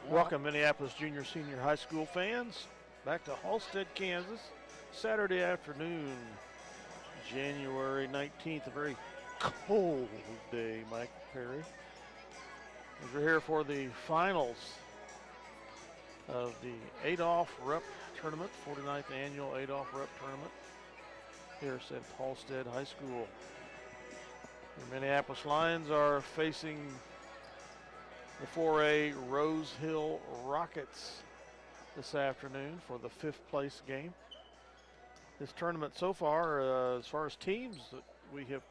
Welcome, Minneapolis junior, senior high school fans, back to Halstead, Kansas, Saturday afternoon, January 19th, a very cold day, Mike Perry. We're here for the finals of the Adolph Rupp Tournament, 49th annual Adolph Rupp Tournament here at Halstead High School. The Minneapolis Lions are facing the 4A Rose Hill Rockets this afternoon for the 5th place game. This tournament so far as teams that we have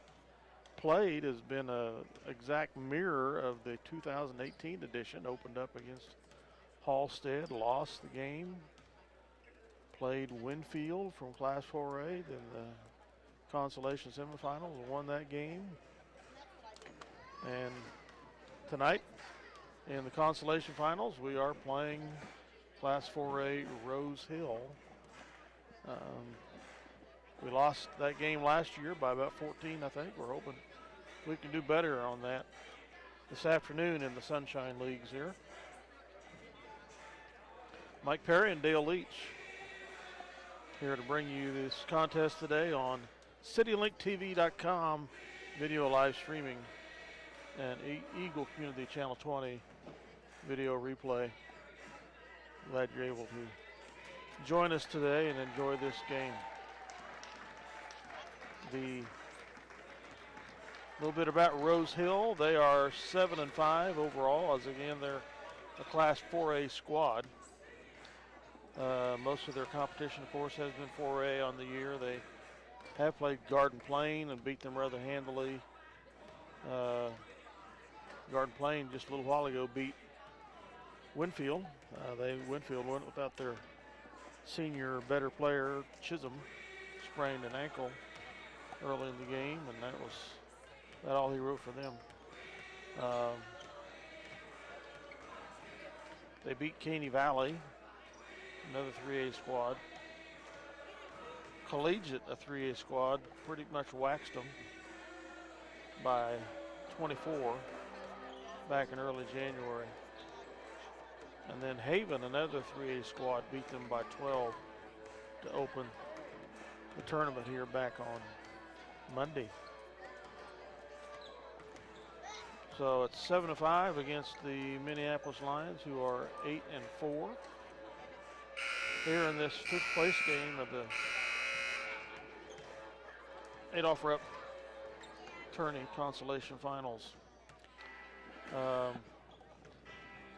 played, has been an exact mirror of the 2018 edition. Opened up against Halstead, lost the game, played Winfield from Class 4A, then the Consolation semifinals, won that game. And tonight, in the Consolation Finals, we are playing Class 4A Rose Hill. We lost that game last year by about 14, I think. We're hoping we can do better on that this afternoon in the Sunshine Leagues here. Mike Perry and Dale Leach here to bring you this contest today on CityLinkTV.com, video live streaming, and Eagle Community Channel 20 video replay. Glad you're able to join us today and enjoy this game. The little bit about Rose Hill, they are 7-5 overall, as again they're a Class 4A squad. Most of their competition, of course, has been 4A on the year. They have played Garden Plain and beat them rather handily. Garden Plain just a little while ago beat Winfield. Winfield went without their senior better player, Chisholm, sprained an ankle early in the game, and that all he wrote for them. They beat Caney Valley, another 3A squad. Collegiate, a 3A squad, pretty much waxed them by 24 back in early January. And then Haven, another 3A squad, beat them by 12 to open the tournament here back on Monday. So it's 7-5 against the Minneapolis Lions, who are 8-4. Here in this 5th place game of the Adolph Rupp Tourney Consolation Finals.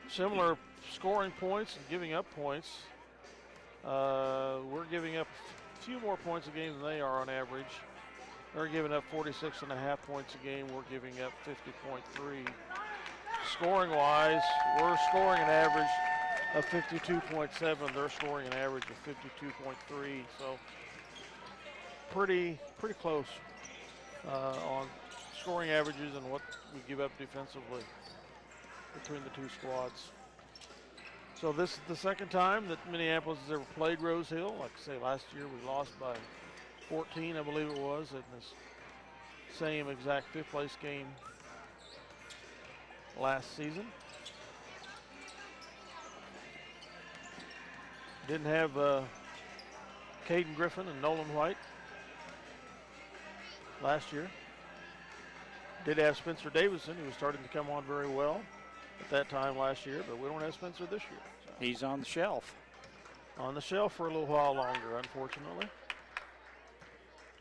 Similar scoring points and giving up points. We're giving up a few more points a game than they are on average. They're giving up 46.5 points a game. We're giving up 50.3. Scoring-wise, we're scoring an average of 52.7. They're scoring an average of 52.3. So pretty close on scoring averages and what we give up defensively between the two squads. So this is the second time that Minneapolis has ever played Rose Hill. Like I say, last year we lost by 14, I believe it was, in this same exact 5th place game last season. Didn't have Caden Griffin and Nolan White last year. Did have Spencer Davison, who was starting to come on very well at that time last year, but we don't have Spencer this year. So. He's on the shelf. On the shelf for a little while longer, unfortunately.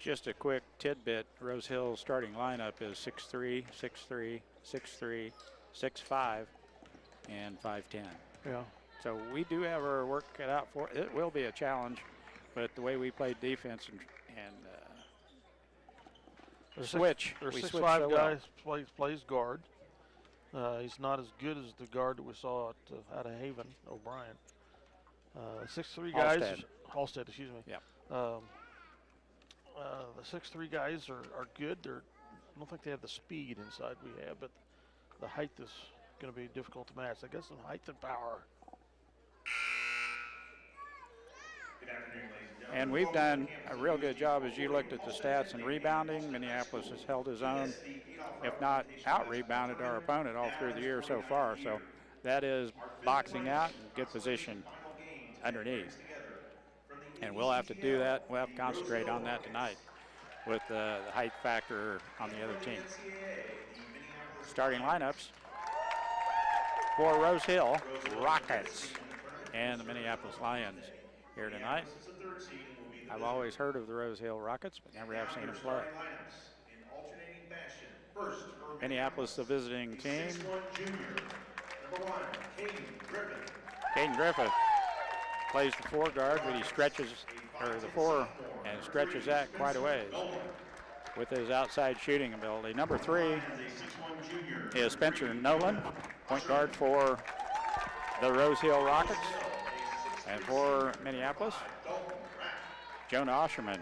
Just a quick tidbit, Rose Hill's starting lineup is 6'3", 6'3", 6'3", 6'5", and 5'10". Yeah. So we do have our work cut out for it. It will be a challenge, but the way we played defense and switch. There's we 6'5" guys plays guard. He's not as good as the guard that we saw out of Haven, O'Brien. 6'3" guys. Halstead, excuse me. Yeah. The 6'3" guys are good. I don't think they have the speed inside we have, but the height is going to be difficult to match. They got some height and power. And we've done a real good job, as you looked at the stats and rebounding. Minneapolis has held his own, if not out-rebounded our opponent all through the year so far. So That is boxing out in good position underneath. And we'll have to do that. We'll have to concentrate on that tonight with the height factor on the other team. Starting lineups for Rose Hill Rockets and the Minneapolis Lions here tonight. I've always heard of the Rose Hill Rockets, but never have seen them play. Minneapolis, the visiting team. Caden Griffith plays the 4 guard, but he stretches, or the 4, and stretches that quite a ways with his outside shooting ability. Number 3 is Spencer Nolan, point guard for the Rose Hill Rockets. And for Minneapolis, Jonah Osherman.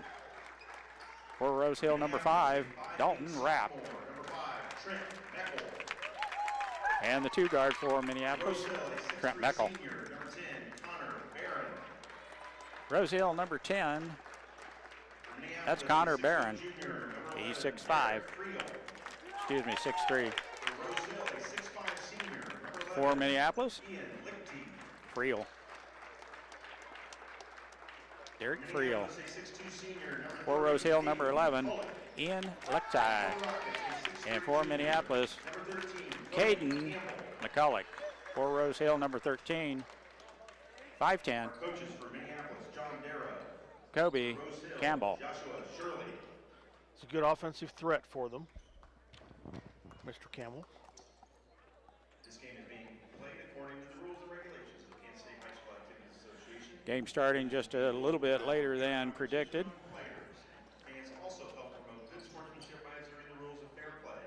For Rose Hill, number 5, Dalton Rapp. And the 2 guard for Minneapolis, Trent Meckel. Rose Hill, number 10, that's Connor Barron. He's 6'5", excuse me, 6'3". For Minneapolis, Friel. Derek Friel. For Rose Hill, number 11, Ian Lechtai. And for Minneapolis, Caden McCulloch. For Rose Hill, number 13, 5'10", Kobe Campbell. It's a good offensive threat for them, Mr. Campbell. This game is being played according to the rules and regulations of the Kansas State High School Activities Association. Game starting just a little bit later than predicted. Fans also help promote good sportsmanship by observing the rules of fair play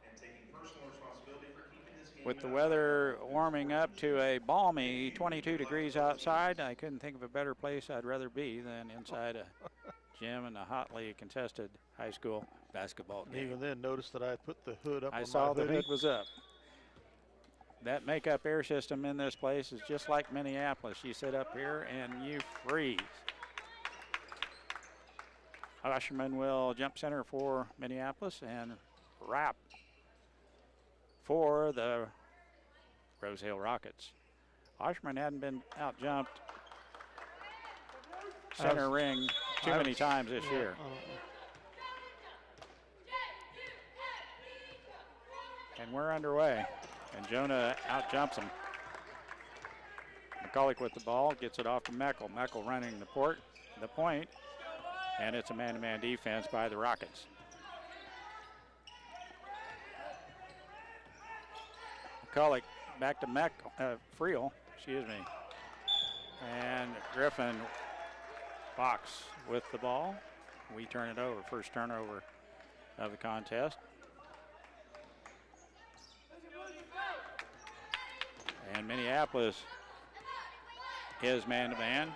and taking personal responsibility for keeping this game. With the weather warming up to a balmy 22 degrees outside, I couldn't think of a better place I'd rather be than inside a gym in a hotly contested high school basketball game. Even then, notice that I put the hood up. I saw the hood was up. That makeup air system in this place is just like Minneapolis. You sit up here and you freeze. Osherman will jump center for Minneapolis, and Rapp for the Rose Hill Rockets. Osherman hadn't been out jumped center ring too many times this year. And we're underway, and Jonah out jumps him. McCulloch with the ball, gets it off to Meckel. Meckel running the point, and it's a man-to-man defense by the Rockets. McCulloch back to Friel, excuse me. And Griffin Fox with the ball. We turn it over, first turnover of the contest. And Minneapolis is man-to-man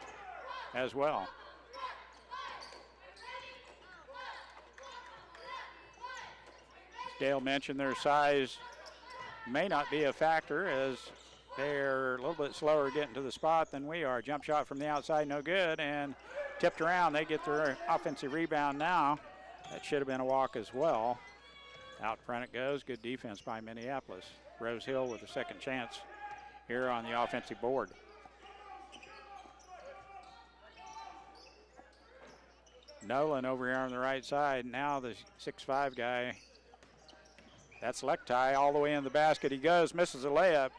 as well. Dale mentioned their size may not be a factor as they're a little bit slower getting to the spot than we are. Jump shot from the outside, no good, and tipped around. They get their offensive rebound now. That should have been a walk as well. Out front it goes. Good defense by Minneapolis. Rose Hill with a second chance here on the offensive board. Nolan over here on the right side. Now the 6'5" guy. That's Lechtai all the way in the basket. He goes, misses a layup.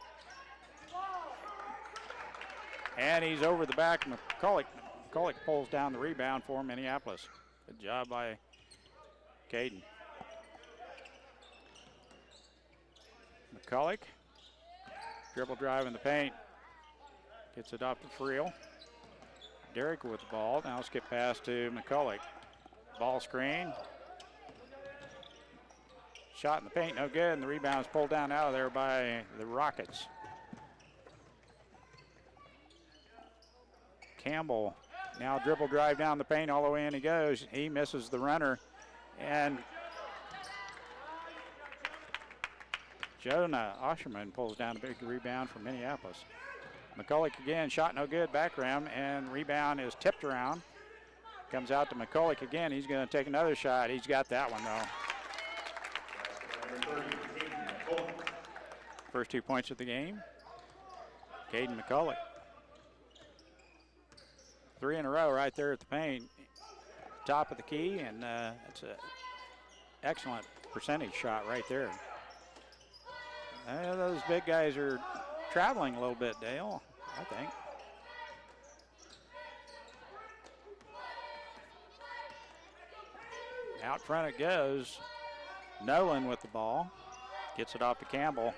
And he's over the back. McCulloch pulls down the rebound for Minneapolis. Good job by Caden. McCulloch, dribble drive in the paint. Gets it off to Friel. Derek with the ball. Now skip pass to McCulloch. Ball screen. Shot in the paint, no good, and the rebound's pulled down out of there by the Rockets. Campbell now dribble drive down the paint, all the way in he goes. He misses the runner, and Jonah Osherman pulls down a big rebound from Minneapolis. McCulloch again, shot no good, back rim, and rebound is tipped around. Comes out to McCulloch again. He's going to take another shot. He's got that one, though. First 2 points of the game Caden McCulloch. 3 in a row right there at the paint. Top of the key, and it's an excellent percentage shot right there. Those big guys are traveling a little bit, Dale, I think. Out front it goes. Nolan with the ball. Gets it off to Campbell.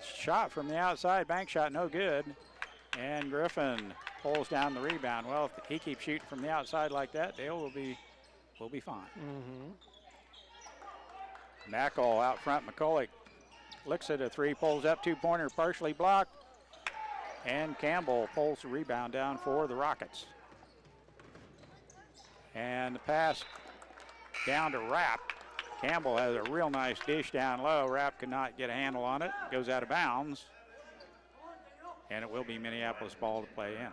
Shot from the outside, bank shot, no good. And Griffin pulls down the rebound. Well, if he keeps shooting from the outside like that, Dale will be fine. Mackle out front. McCulloch looks at a three, pulls up, two-pointer partially blocked. And Campbell pulls the rebound down for the Rockets. And the pass down to Rapp. Campbell has a real nice dish down low. Rapp could not get a handle on it. Goes out of bounds. And it will be Minneapolis ball to play in.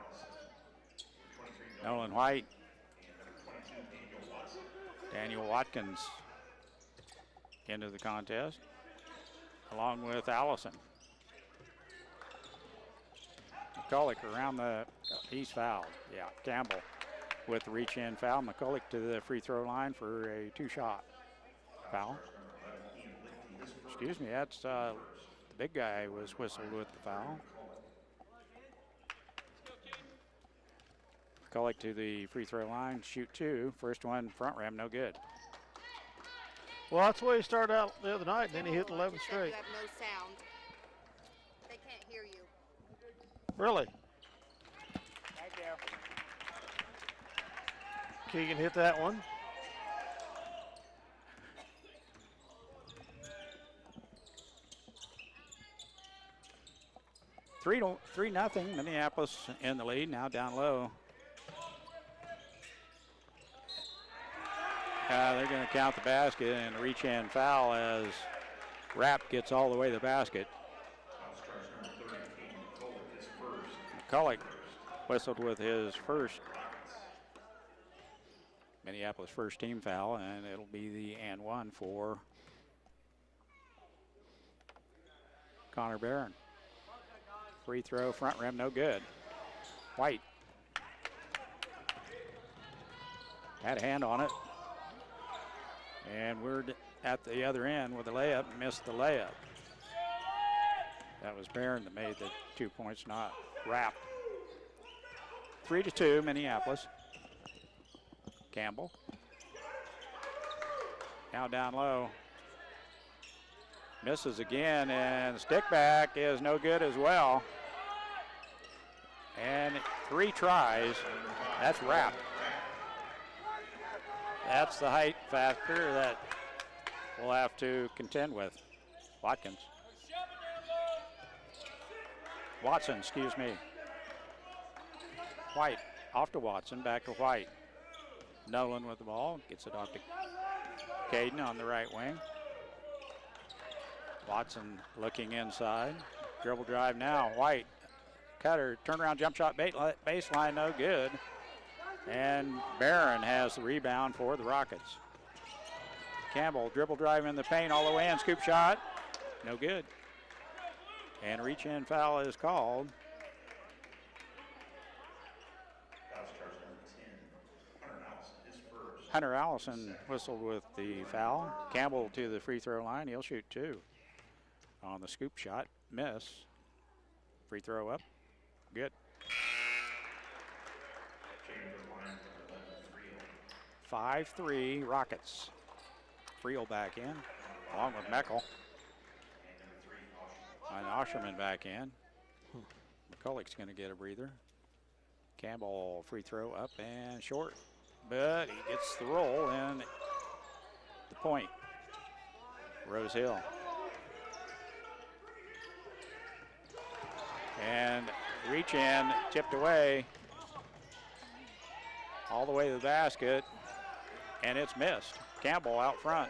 Nolan White. Daniel Watkins into the contest, along with Allison. McCulloch around he's fouled. Yeah, Campbell with the reach-in foul. McCulloch to the free throw line for a two-shot foul. Excuse me, that's the big guy was whistled with the foul. McCulloch to the free throw line, shoot two. First one, front rim, no good. Well, that's the way he started out the other night, and then he hit 11 straight. You have no sound. They can't hear you. Really? Thank you. Keegan hit that one. Three nothing. Minneapolis in the lead, now down low. They're going to count the basket and a reach-in foul as Rapp gets all the way to the basket. McCulloch whistled with his first Minneapolis first team foul, and it'll be the and one for Connor Barron. Free throw, front rim, no good. White had a hand on it. And we're at the other end with a layup, missed the layup. That was Barron that made the 2 points, not Rapp. 3-2, Minneapolis. Campbell. Now down low. Misses again, and the stick back is no good as well. And 3 tries. That's Rapp. That's the height factor that we'll have to contend with. Watson, excuse me. White, off to Watson, back to White. Nolan with the ball, gets it off to Caden on the right wing. Watson looking inside. Dribble drive now, White. Cutter, turnaround jump shot, baseline, no good. And Barron has the rebound for the Rockets. Campbell dribble drive in the paint all the way in, scoop shot, no good. And reach-in foul is called. Hunter Allison whistled with the foul. Campbell to the free throw line, he'll shoot 2. On the scoop shot, miss. Free throw up, good. 5-3 Rockets. Friel back in, along with Meckel. And Osherman back in. McCulloch's going to get a breather. Campbell free throw up and short, but he gets the roll and the point. Rose Hill. And reach in, tipped away all the way to the basket. And it's missed. Campbell out front.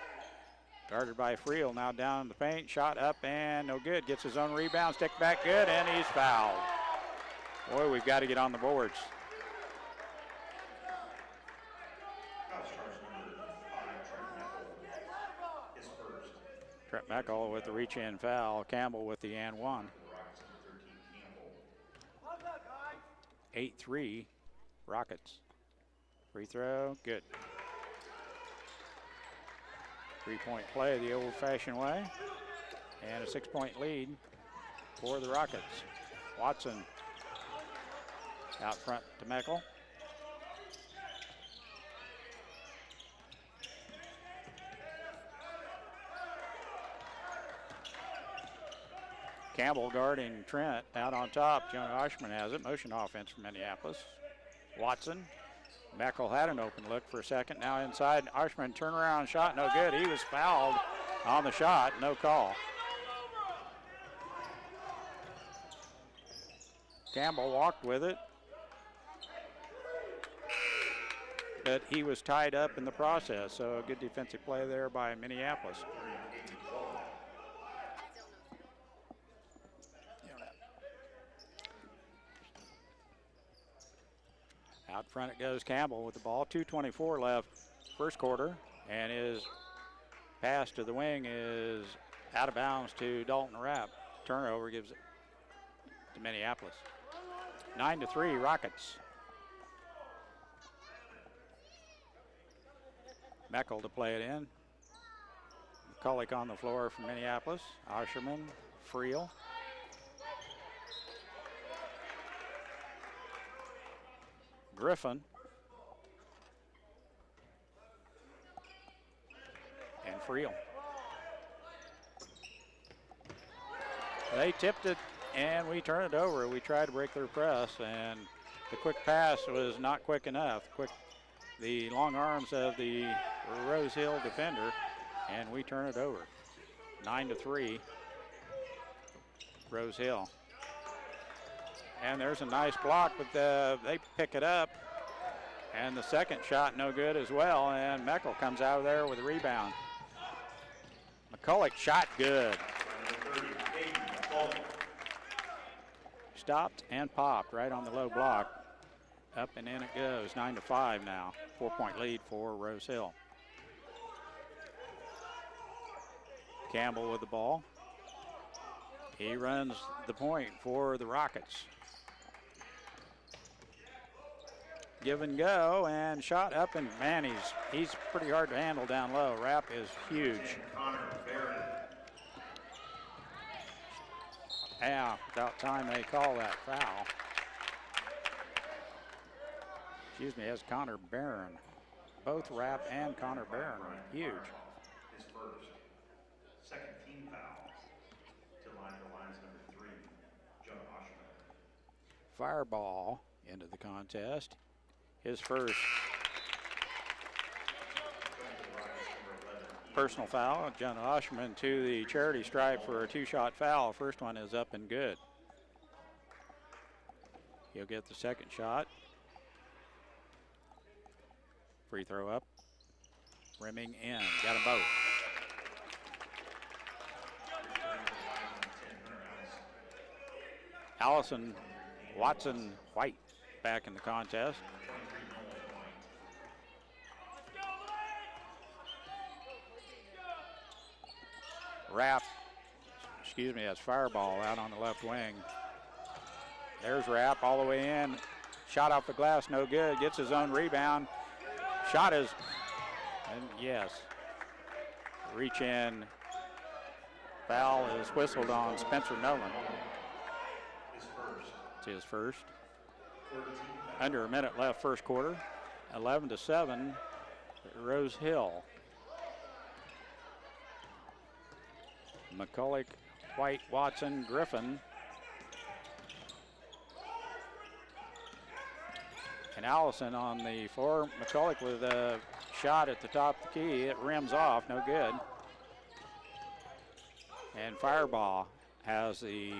Guarded by Friel, now down in the paint. Shot up and no good. Gets his own rebound, stick back good, and he's fouled. Boy, we've got to get on the boards. Trent Meckel with the reach-in foul. Campbell with the and one. 8-3 Rockets. Free throw, good. 3-point play the old-fashioned way. And a 6-point lead for the Rockets. Watson out front to Meckel. Campbell guarding Trent out on top. Jonah Oshman has it. Motion offense for Minneapolis. Watson. Meckel had an open look for a second. Now inside. Oshman turnaround shot. No good. He was fouled on the shot. No call. Campbell walked with it, but he was tied up in the process. So a good defensive play there by Minneapolis. Out front it goes Campbell with the ball. 2:24 left first quarter, and his pass to the wing is out of bounds to Dalton Rapp. Turnover gives it to Minneapolis. 9-3 Rockets. Meckel to play it in. McCulloch on the floor for Minneapolis. Osherman, Friel. Griffin. And Friel. They tipped it and we turn it over. We tried to break their press and the quick pass was not quick enough. The long arms of the Rose Hill defender, and we turn it over. 9-3 Rose Hill. And there's a nice block, but they pick it up. And the second shot no good as well, and Meckel comes out of there with a rebound. McCulloch shot good. Stopped and popped right on the low block. Up and in it goes, 9-5 now. 4-point lead for Rose Hill. Campbell with the ball. He runs the point for the Rockets. Give and go, and shot up, and man, he's pretty hard to handle down low. Rapp is huge. Yeah, about time they call that foul. Excuse me, as Connor Barron. Both Rapp and Connor Barron are huge. His first. Second team foul to line for lines number 3, Jonah Oshman. Fireball into the contest. His first personal foul. Jonah Oshman to the charity stripe for a 2-shot foul. First one is up and good. He'll get the second shot. Free throw up. Rimming in. Got them both. Allison, Watson, White back in the contest. Rapp, excuse me, that's Fireball out on the left wing. There's Rapp all the way in. Shot off the glass, no good. Gets his own rebound. Shot is, and yes, reach in. Foul is whistled on Spencer Nolan. It's his first. Under a minute left first quarter. 11-7, Rose Hill. McCulloch, White, Watson, Griffin. And Allison on the floor. McCulloch with a shot at the top of the key. It rims off, no good. And Fireball has the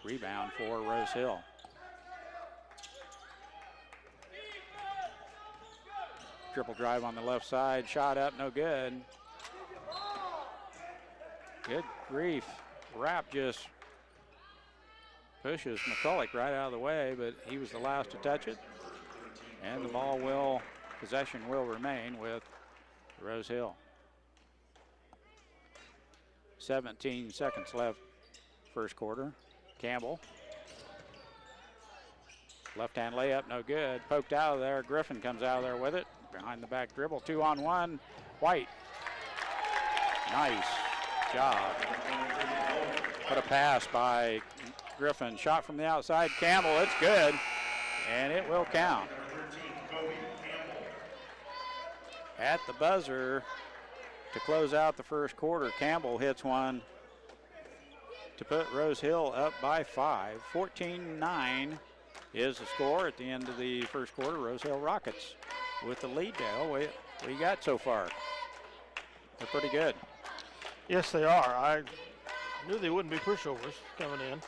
rebound for Rose Hill. Triple drive on the left side, shot up, no good. Good grief. Rapp just pushes McCulloch right out of the way, but he was the last to touch it. And the possession will remain with Rose Hill. 17 seconds left first quarter. Campbell. Left-hand layup, no good. Poked out of there. Griffin comes out of there with it. Behind the back dribble, 2-on-1. White. Nice job. What a pass by Griffin. Shot from the outside. Campbell, it's good. And it will count. At the buzzer to close out the first quarter, Campbell hits one to put Rose Hill up by 5. 14-9 is the score at the end of the first quarter. Rose Hill Rockets with the lead. Dale, what do you got so far? They're pretty good. Yes, they are. I knew they wouldn't be pushovers coming in.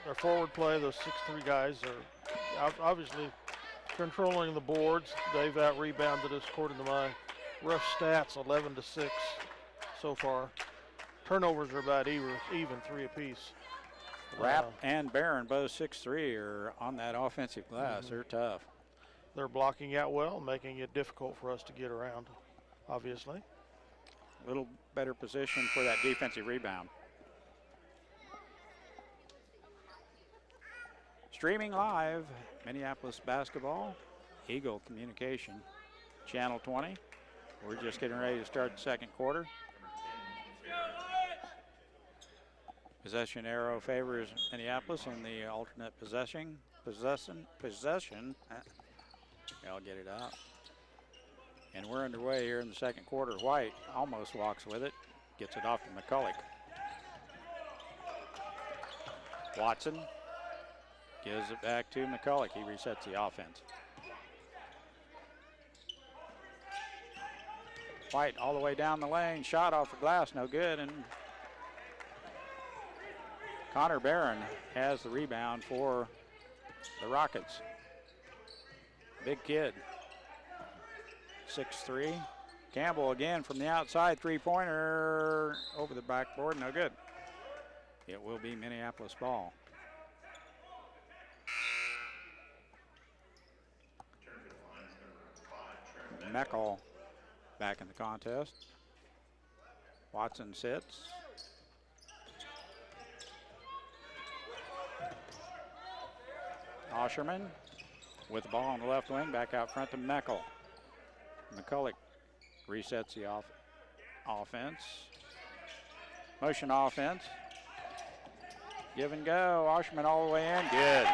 Their forward play, those 6'3" guys are obviously controlling the boards. They've out-rebounded us according to my rough stats, 11-6 so far. Turnovers are about even 3 apiece. Rapp and Barron, both 6'3", are on that offensive glass. They're tough. They're blocking out well, making it difficult for us to get around, obviously. A little better position for that defensive rebound. Streaming live, Minneapolis basketball, Eagle Communication, Channel 20. We're just getting ready to start the second quarter. Possession arrow favors Minneapolis in the alternate possession. I'll get it out. And we're underway here in the second quarter. White almost walks with it, gets it off to McCulloch. Watson gives it back to McCulloch. He resets the offense. White all the way down the lane, shot off the glass, no good, and Connor Barron has the rebound for the Rockets. Big kid, 6'3". Campbell again from the outside, three-pointer over the backboard, no good. It will be Minneapolis ball. Meckel back in the contest. Watson sits. Osherman with the ball on the left wing, back out front to Meckel. McCulloch resets the offense. Motion offense. Give and go. Osherman all the way in. Good.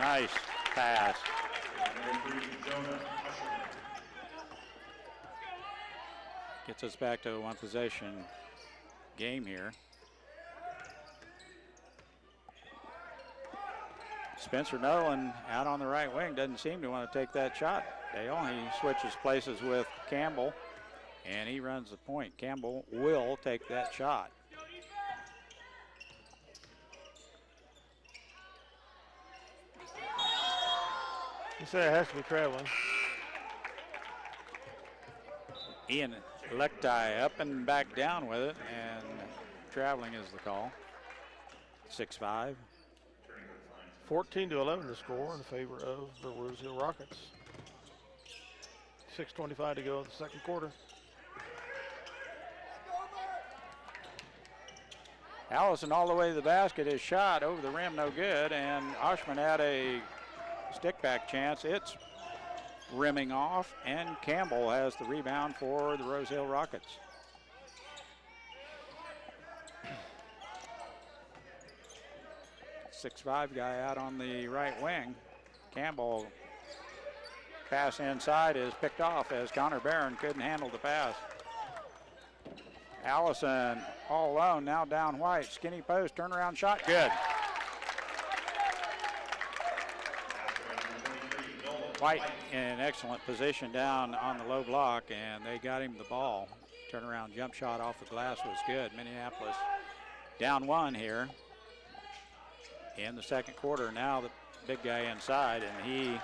Nice pass. Gets us back to a one possession game here. Spencer Nolan out on the right wing, doesn't seem to want to take that shot. Dale, he switches places with Campbell, and he runs the point. Campbell will take that shot. You say it has to be traveling. Ian Lektai up and back down with it, and traveling is the call. 6'5". 14-11 to score in favor of the Rose Hill Rockets. 6:25 to go in the second quarter. Allison all the way to the basket. His shot over the rim, no good, and Oshman had a stick back chance. It's rimming off, and Campbell has the rebound for the Rose Hill Rockets. .65 guy out on the right wing. Campbell pass inside is picked off as Connor Barron couldn't handle the pass. Allison all alone, now down White. Skinny post, turnaround shot, good. White in excellent position down on the low block, and they got him the ball. Turnaround jump shot off the glass was good. Minneapolis down one here in the second quarter. Now the big guy inside, and he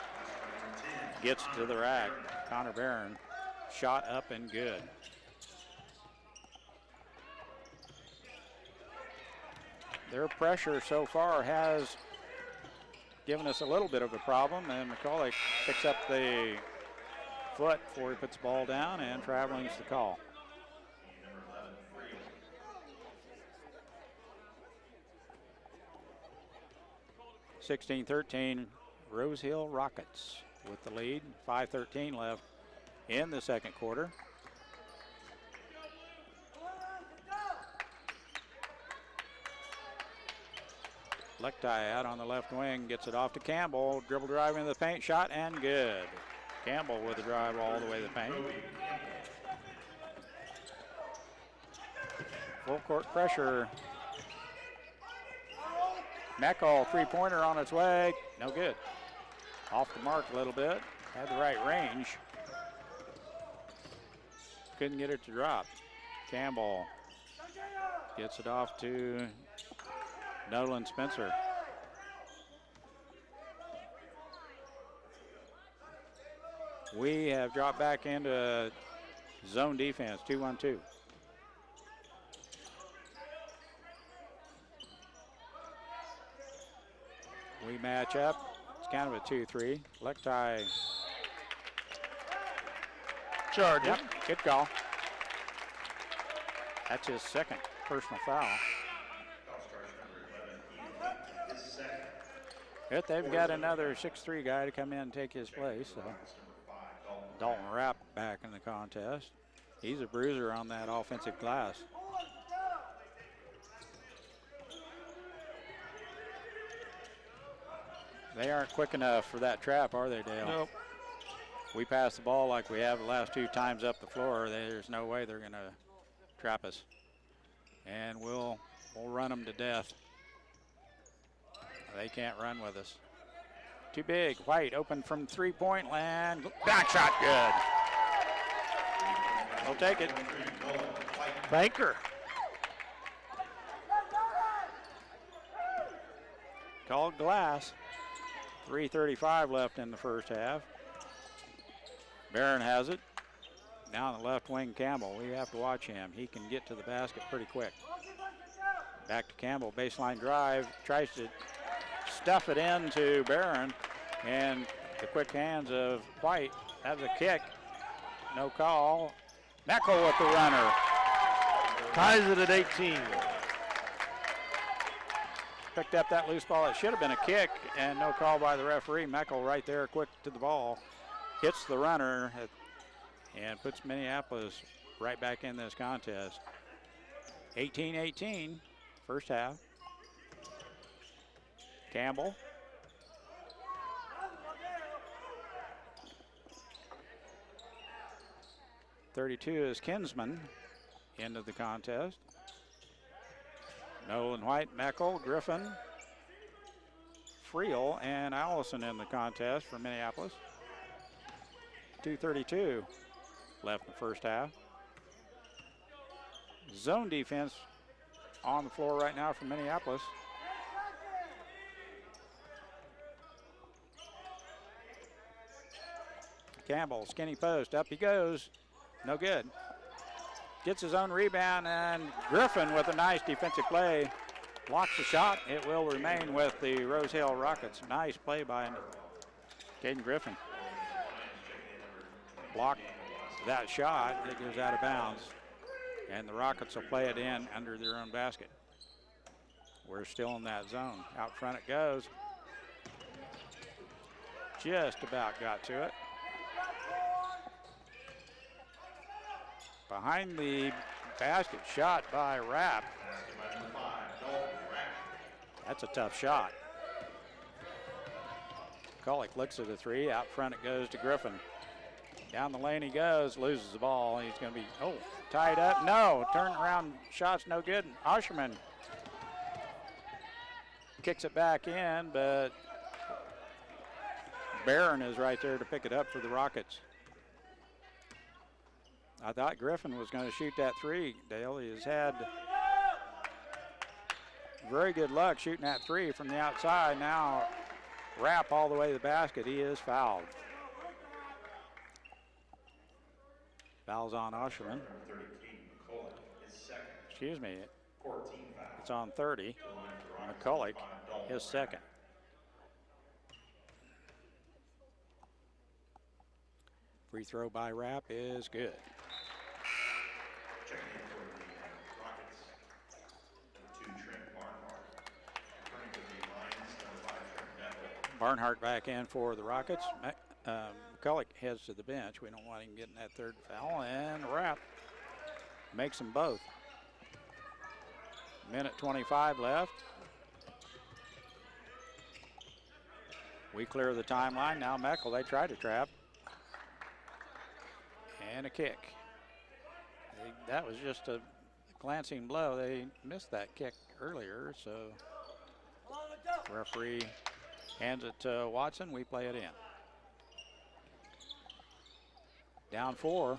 gets to the rack. Connor Barron shot up and good. Their pressure so far has given us a little bit of a problem, and McCulloch picks up the foot before he puts the ball down, and traveling's the call. 16-13, Rose Hill Rockets with the lead. 5:13 left in the second quarter. Lektai out on the left wing, gets it off to Campbell. Dribble drive into the paint, shot, and good. Campbell with the drive all the way to the paint. Full court pressure. Meckel, three-pointer on its way. No good. Off the mark a little bit. Had the right range. Couldn't get it to drop. Campbell gets it off to Nolan Spencer. We have dropped back into zone defense, 2-1-2. We match up. It's kind of a 2-3. Lektai. Charge. Yep, good call. That's his second personal foul. But they've got another 6'3" guy to come in and take his place. So Dalton Rupp back in the contest. He's a bruiser on that offensive glass. They aren't quick enough for that trap, are they, Dale? Nope. We pass the ball like we have the last two times up the floor. There's no way they're going to trap us. And we'll run them to death. They can't run with us. Too big. White open from three-point land. Back shot, good. We'll take it. Banker. Called glass. 3:35 left in the first half. Barron has it. Now on the left wing, Campbell. We have to watch him. He can get to the basket pretty quick. Back to Campbell, baseline drive. Tries to stuff it into Barron. And the quick hands of White. That's a kick. No call. Meckel with the runner. Ties it at 18. Picked up that loose ball. It should have been a kick, and no call by the referee. Meckel right there, quick to the ball. Hits the runner and puts Minneapolis right back in this contest. 18-18, first half. Campbell. .32 is Kinsman into the contest. Nolan White, Meckel, Griffin, Friel, and Allison in the contest for Minneapolis. 2:32 left in the first half. Zone defense on the floor right now for Minneapolis. Campbell, skinny post, up he goes. No good. Gets his own rebound, and Griffin with a nice defensive play. Blocks the shot. It will remain with the Rose Hill Rockets. Nice play by Caden Griffin. Blocked that shot. It goes out of bounds. And the Rockets will play it in under their own basket. We're still in that zone. Out front it goes. Just about got to it. Behind the basket, shot by Rupp. That's a tough shot. Kulik looks at the three. Out front it goes to Griffin. Down the lane he goes, loses the ball. He's going to be, tied up. No, turn around shot's no good. Osherman kicks it back in, but Barron is right there to pick it up for the Rockets. I thought Griffin was going to shoot that three, Dale. He has had very good luck shooting that three from the outside. Now Rupp all the way to the basket. He is fouled. Foul's on Osherman. Excuse me. It's on 30. McCulloch, his second. Free throw by Rupp is good. Barnhart back in for the Rockets. McCulloch heads to the bench. We don't want him getting that third foul. And Rupp makes them both. Minute 25 left. We clear the timeline. Now Meckel, they try to trap. And a kick. That was just a glancing blow. They missed that kick earlier, so referee hands it to Watson. We play it in. Down 4.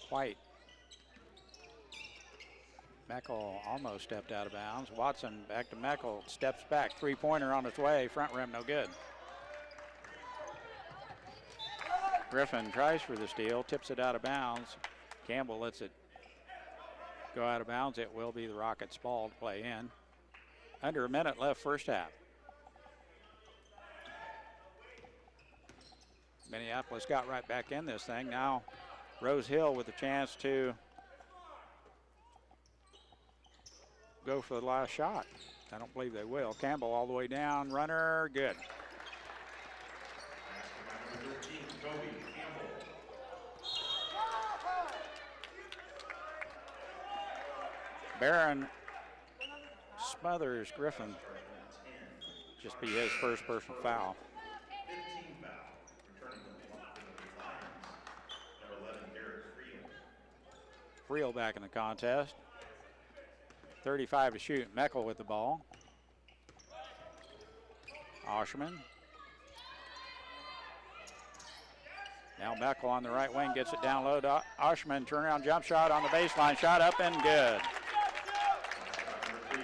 White. Meckel almost stepped out of bounds. Watson back to Meckel, steps back, three-pointer on its way, front rim no good. Griffin tries for the steal, tips it out of bounds. Campbell lets it go out of bounds. It will be the Rockets' ball to play in. Under a minute left first half. Minneapolis got right back in this thing. Now Rose Hill with a chance to go for the last shot. I don't believe they will. Campbell all the way down, runner, good. Barron smothers Griffin. Just be his first personal foul. Friel back in the contest. 35 to shoot. Meckel with the ball. Osherman. Now Meckel on the right wing gets it down low to Osherman. Turnaround jump shot on the baseline. Shot up and good.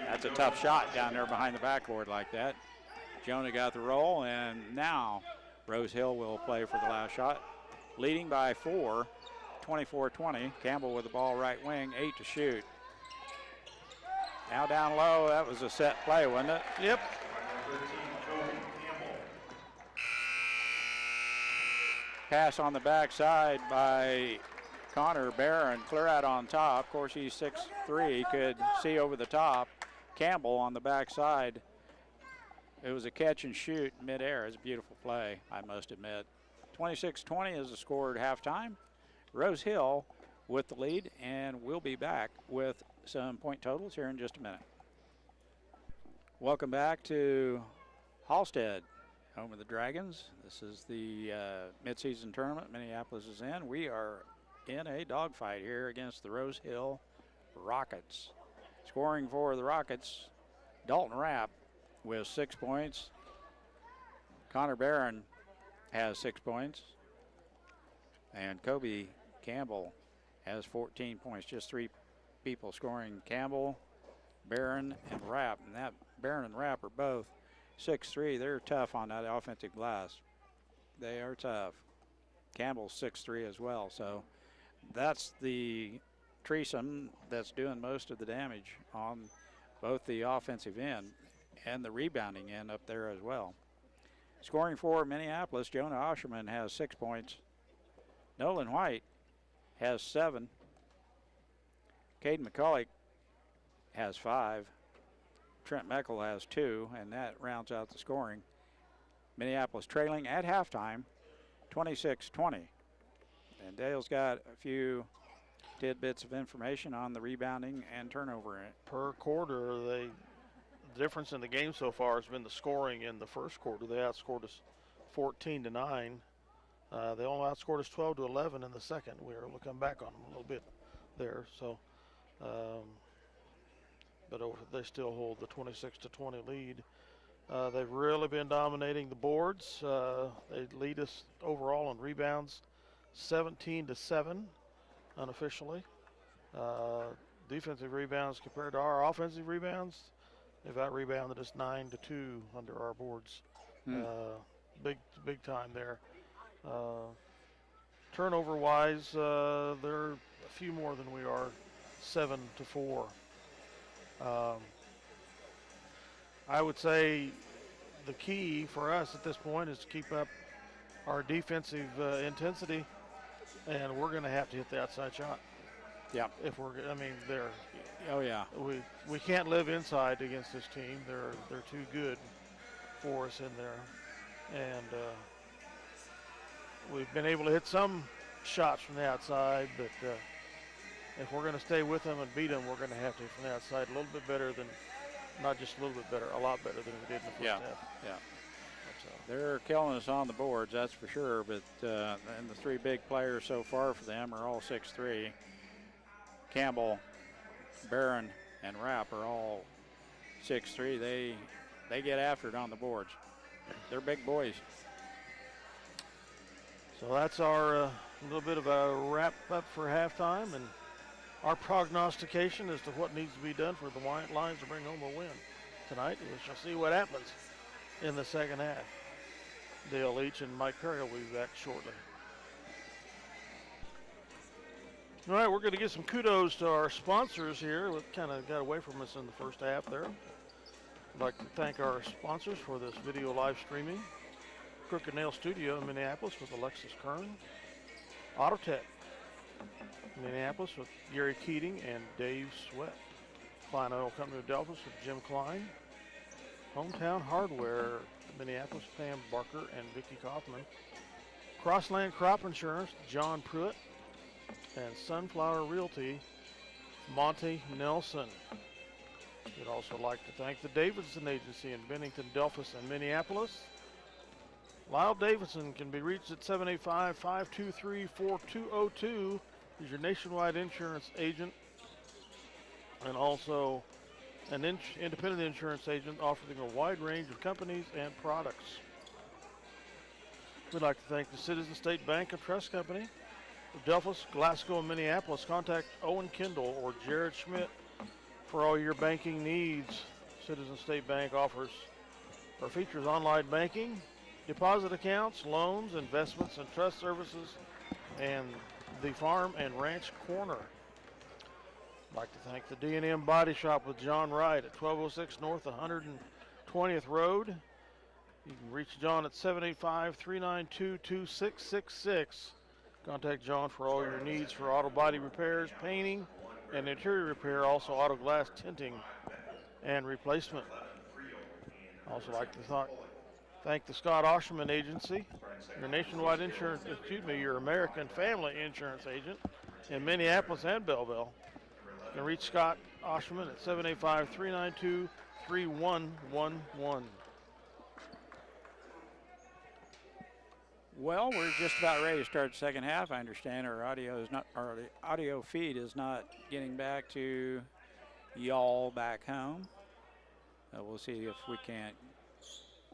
That's a tough shot down there behind the backboard like that. Jonah got the roll, and now Rose Hill will play for the last shot. Leading by 4, 24-20. Campbell with the ball right wing, 8 to shoot. Now down low, that was a set play, wasn't it? Yep. Pass on the backside by Connor Barron, clear out on top. Of course, he's 6'3", could see over the top. Campbell on the backside. It was a catch and shoot midair. It's a beautiful play, I must admit. 26-20 is the score at halftime. Rose Hill with the lead, and we'll be back with some point totals here in just a minute. Welcome back to Halstead, home of the Dragons. This is the midseason tournament Minneapolis is in. We are in a dogfight here against the Rose Hill Rockets. Scoring for the Rockets, Dalton Rapp with 6 points. Connor Barron has 6 points. And Kobe Campbell has 14 points. Just 3 people scoring. Campbell, Barron, and Rapp. And that Barron and Rapp are both 6'3". They're tough on that offensive glass. They are tough. Campbell's 6'3" as well. So that's the threesome that's doing most of the damage on both the offensive end and the rebounding end up there as well. Scoring for Minneapolis, Jonah Osherman has 6 points. Nolan White has 7. Caden McCulloch has 5. Trent Meckel has 2, and that rounds out the scoring. Minneapolis trailing at halftime, 26-20. And Dale's got a few tidbits of information on the rebounding and turnover. Per quarter, the difference in the game so far has been the scoring in the first quarter. They outscored us 14-9. They only outscored us 12-11 in the second. We'll come back on them a little bit there. So, but they still hold the 26-20 lead. They've really been dominating the boards. They lead us overall in rebounds, 17-7 unofficially. Defensive rebounds compared to our offensive rebounds, they've out-rebounded us 9-2 under our boards. Big time there. Turnover-wise, they're a few more than we are, 7-4. I would say the key for us at this point is to keep up our defensive intensity, and we're going to have to hit the outside shot. Yeah. If we're, I mean, they're. Oh yeah. We can't live inside against this team. They're too good for us in there. And we've been able to hit some shots from the outside, but if we're going to stay with them and beat them, we're going to have to hit from the outside a little bit better than, not just a little bit better, a lot better than we did in the first half. Yeah. They're killing us on the boards, that's for sure, but and the three big players so far for them are all 6'3". Campbell, Barron, and Rupp are all 6'3". They get after it on the boards. They're big boys. So that's our little bit of a wrap up for halftime, and our prognostication as to what needs to be done for the Lions to bring home a win tonight. We shall see what happens in the second half. Dale Leach and Mike Curry will be back shortly. All right, we're going to give some kudos to our sponsors here. We kind of got away from us in the first half there. I'd like to thank our sponsors for this video live streaming. Crooked Nail Studio in Minneapolis with Alexis Kern. Autotech Minneapolis with Gary Keating and Dave Sweat. Klein Oil Company of Adolph with Jim Klein. Hometown Hardware Minneapolis, Pam Barker and Vicki Kaufman. Crossland Crop Insurance, John Pruitt. And Sunflower Realty, Monty Nelson. We'd also like to thank the Davidson Agency in Bennington, Delphus, and Minneapolis. Lyle Davidson can be reached at 785-523-4202. He's your nationwide insurance agent and also an independent insurance agent offering a wide range of companies and products. We'd like to thank the Citizen State Bank and Trust Company of Delphus, Glasgow, and Minneapolis. Contact Owen Kendall or Jared Schmidt for all your banking needs. Citizen State Bank features online banking, deposit accounts, loans, investments, and trust services, and the Farm and Ranch Corner. I'd like to thank the D&M Body Shop with John Wright at 1206 North 120th Road. You can reach John at 785-392-2666. Contact John for all your needs for auto body repairs, painting, and interior repair, also auto glass tinting and replacement. Also like to thank the Scott Osherman Agency, your nationwide insurance, your American Family Insurance agent in Minneapolis and Belleville. You can reach Scott Osherman at 785-392-3111. Well, we're just about ready to start the second half. I understand our audio feed is not getting back to y'all back home. We'll see if we can't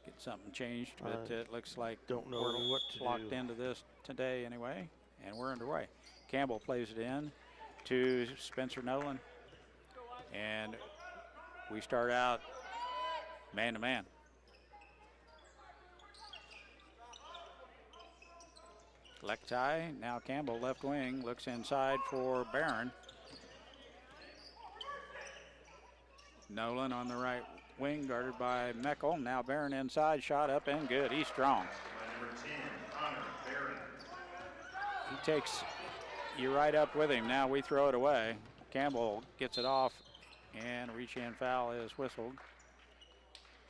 get something changed, but it looks like don't know we're what to locked do. into this today anyway, and we're underway. Campbell plays it in to Spencer Nolan, and we start out man-to-man. Lektai, now Campbell left wing, looks inside for Barron. Nolan on the right wing, guarded by Meckel. Now Barron inside, shot up and good. He's strong. He takes you right up with him. Now we throw it away. Campbell gets it off, and reach-in foul is whistled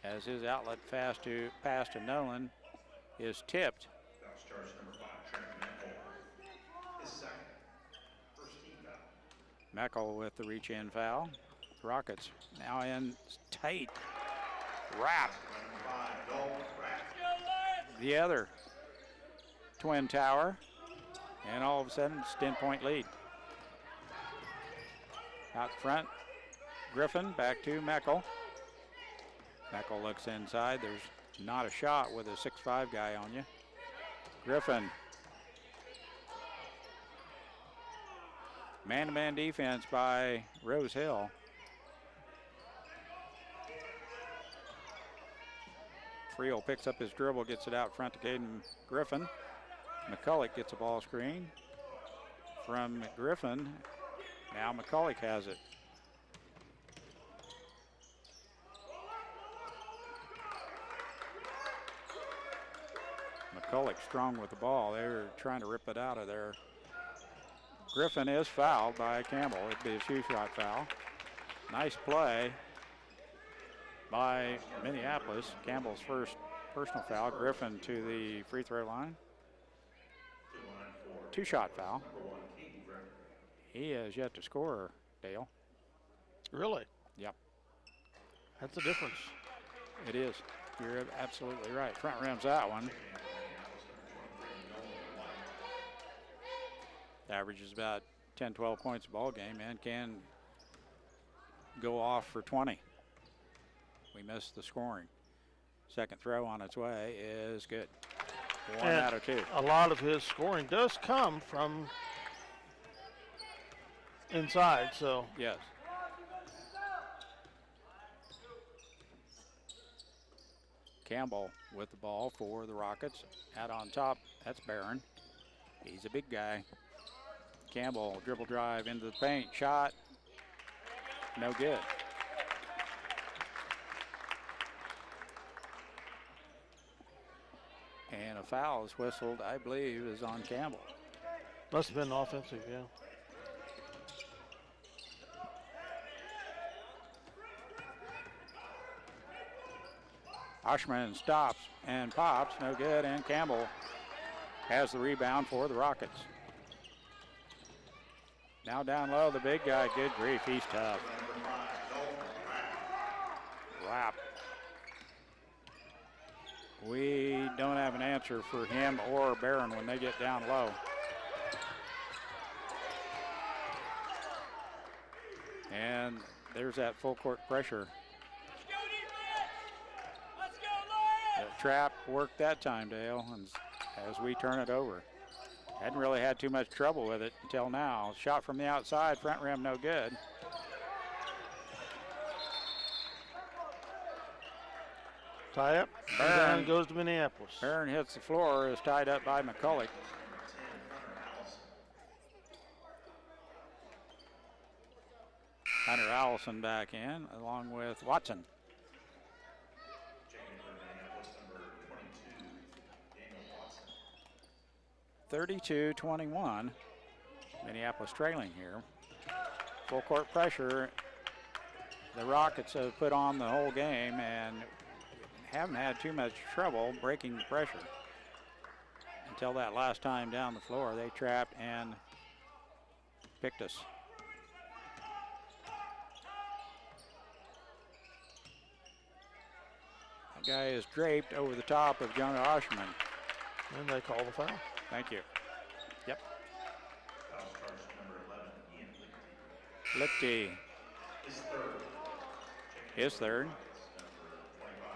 as his outlet pass to Nolan is tipped. Meckel with the reach-in foul. Rockets now in tight. Rupp. The other twin tower. And all of a sudden, it's a 10-point lead. Out front, Griffin back to Meckel. Meckel looks inside. There's not a shot with a 6'5" guy on you. Griffin. Man-to-man defense by Rose Hill. Friel picks up his dribble, gets it out front to Caden Griffin. McCulloch gets a ball screen from Griffin. Now McCulloch has it. McCulloch strong with the ball. They're trying to rip it out of there. Griffin is fouled by Campbell. It'd be a shoe shot foul. Nice play. by Minneapolis. Campbell's first personal foul. Griffin to the free throw line. 2-shot foul. He has yet to score, Dale. Really? Yep. That's the difference. It is. You're absolutely right. Front rim's that one. Averages about 10, 12 points a ball game and can go off for 20. We missed the scoring. Second throw on its way is good. 1 And out of 2. a lot of his scoring does come from inside, so. Yes. Campbell with the ball for the Rockets. Out on top, that's Barron. He's a big guy. Campbell, dribble drive into the paint, shot, no good. And a foul is whistled, I believe, is on Campbell. Must have been offensive, yeah. Oshman stops and pops, no good, and Campbell has the rebound for the Rockets. Now down low, the big guy, good grief, he's tough. Rupp. We don't have an answer for him or Barron when they get down low. And there's that full court pressure. The trap worked that time, Dale, and as we turn it over. Hadn't really had too much trouble with it until now. Shot from the outside, front rim, no good. Tie up, Barron down goes to Minneapolis. Barron hits the floor, is tied up by McCulloch. Hunter Allison back in, along with Watson. 32-21. Minneapolis trailing here. Full court pressure. The Rockets have put on the whole game and haven't had too much trouble breaking the pressure. Until that last time down the floor, they trapped and picked us. That guy is draped over the top of Jonah Oshman. And they call the foul. Thank you. Yep. Foul charge number 11, Ian Lichty. Lichty, His third. his third. Number 25,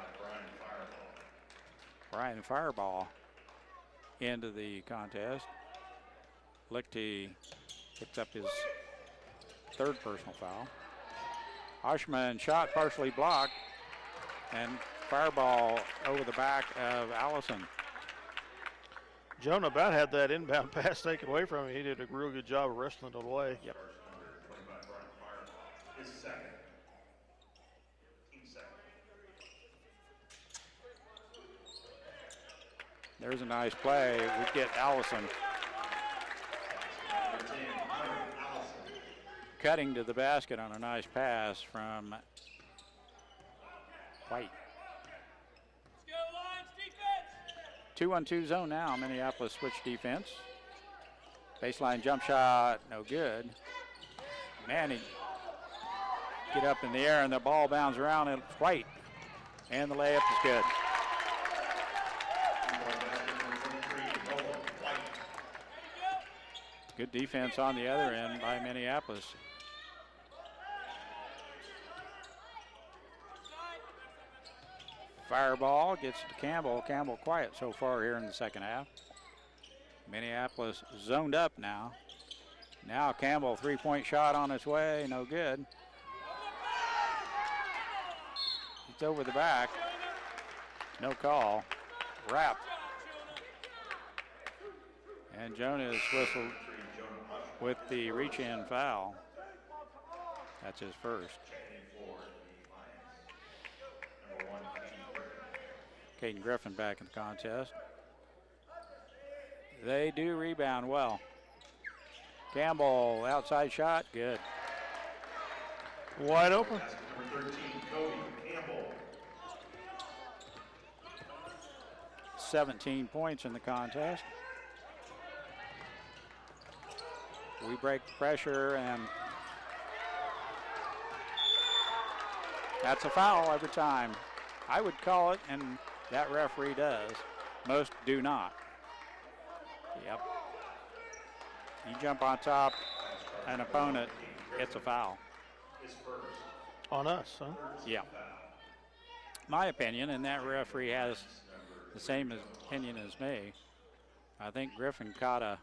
Brian Brian Fireball. Fireball into the contest. Lichty picks up his third personal foul. Oshman shot partially blocked, and Fireball over the back of Allison. Jonah about had that inbound pass taken away from him. He did a real good job of wrestling it away. Yep. Number 25, Brian Fireball. His second. Team second. There's a nice play. We get Allison Number 10, Hunter Allison. cutting to the basket on a nice pass from White. 2-on-2 zone now. Minneapolis switch defense. Baseline jump shot, no good. Manning get up in the air and the ball bounds around and it's White. And the layup is good. Good defense on the other end by Minneapolis. Fireball gets to Campbell. Campbell quiet so far here in the second half. Minneapolis zoned up now. Now Campbell, three-point shot on its way, no good. It's over the back. No call. Rupp. And Jonas whistled with the reach-in foul. That's his first. Caden Griffin back in the contest. They do rebound well. Campbell, outside shot, good. Wide open. Number 13, Cody Campbell. 17 points in the contest. We break the pressure, and that's a foul every time. I would call it, and that referee does. Most do not. Yep. You jump on top an opponent, it's a foul. On us, huh? Yeah. My opinion, and that referee has the same opinion as me. I think Griffin caught an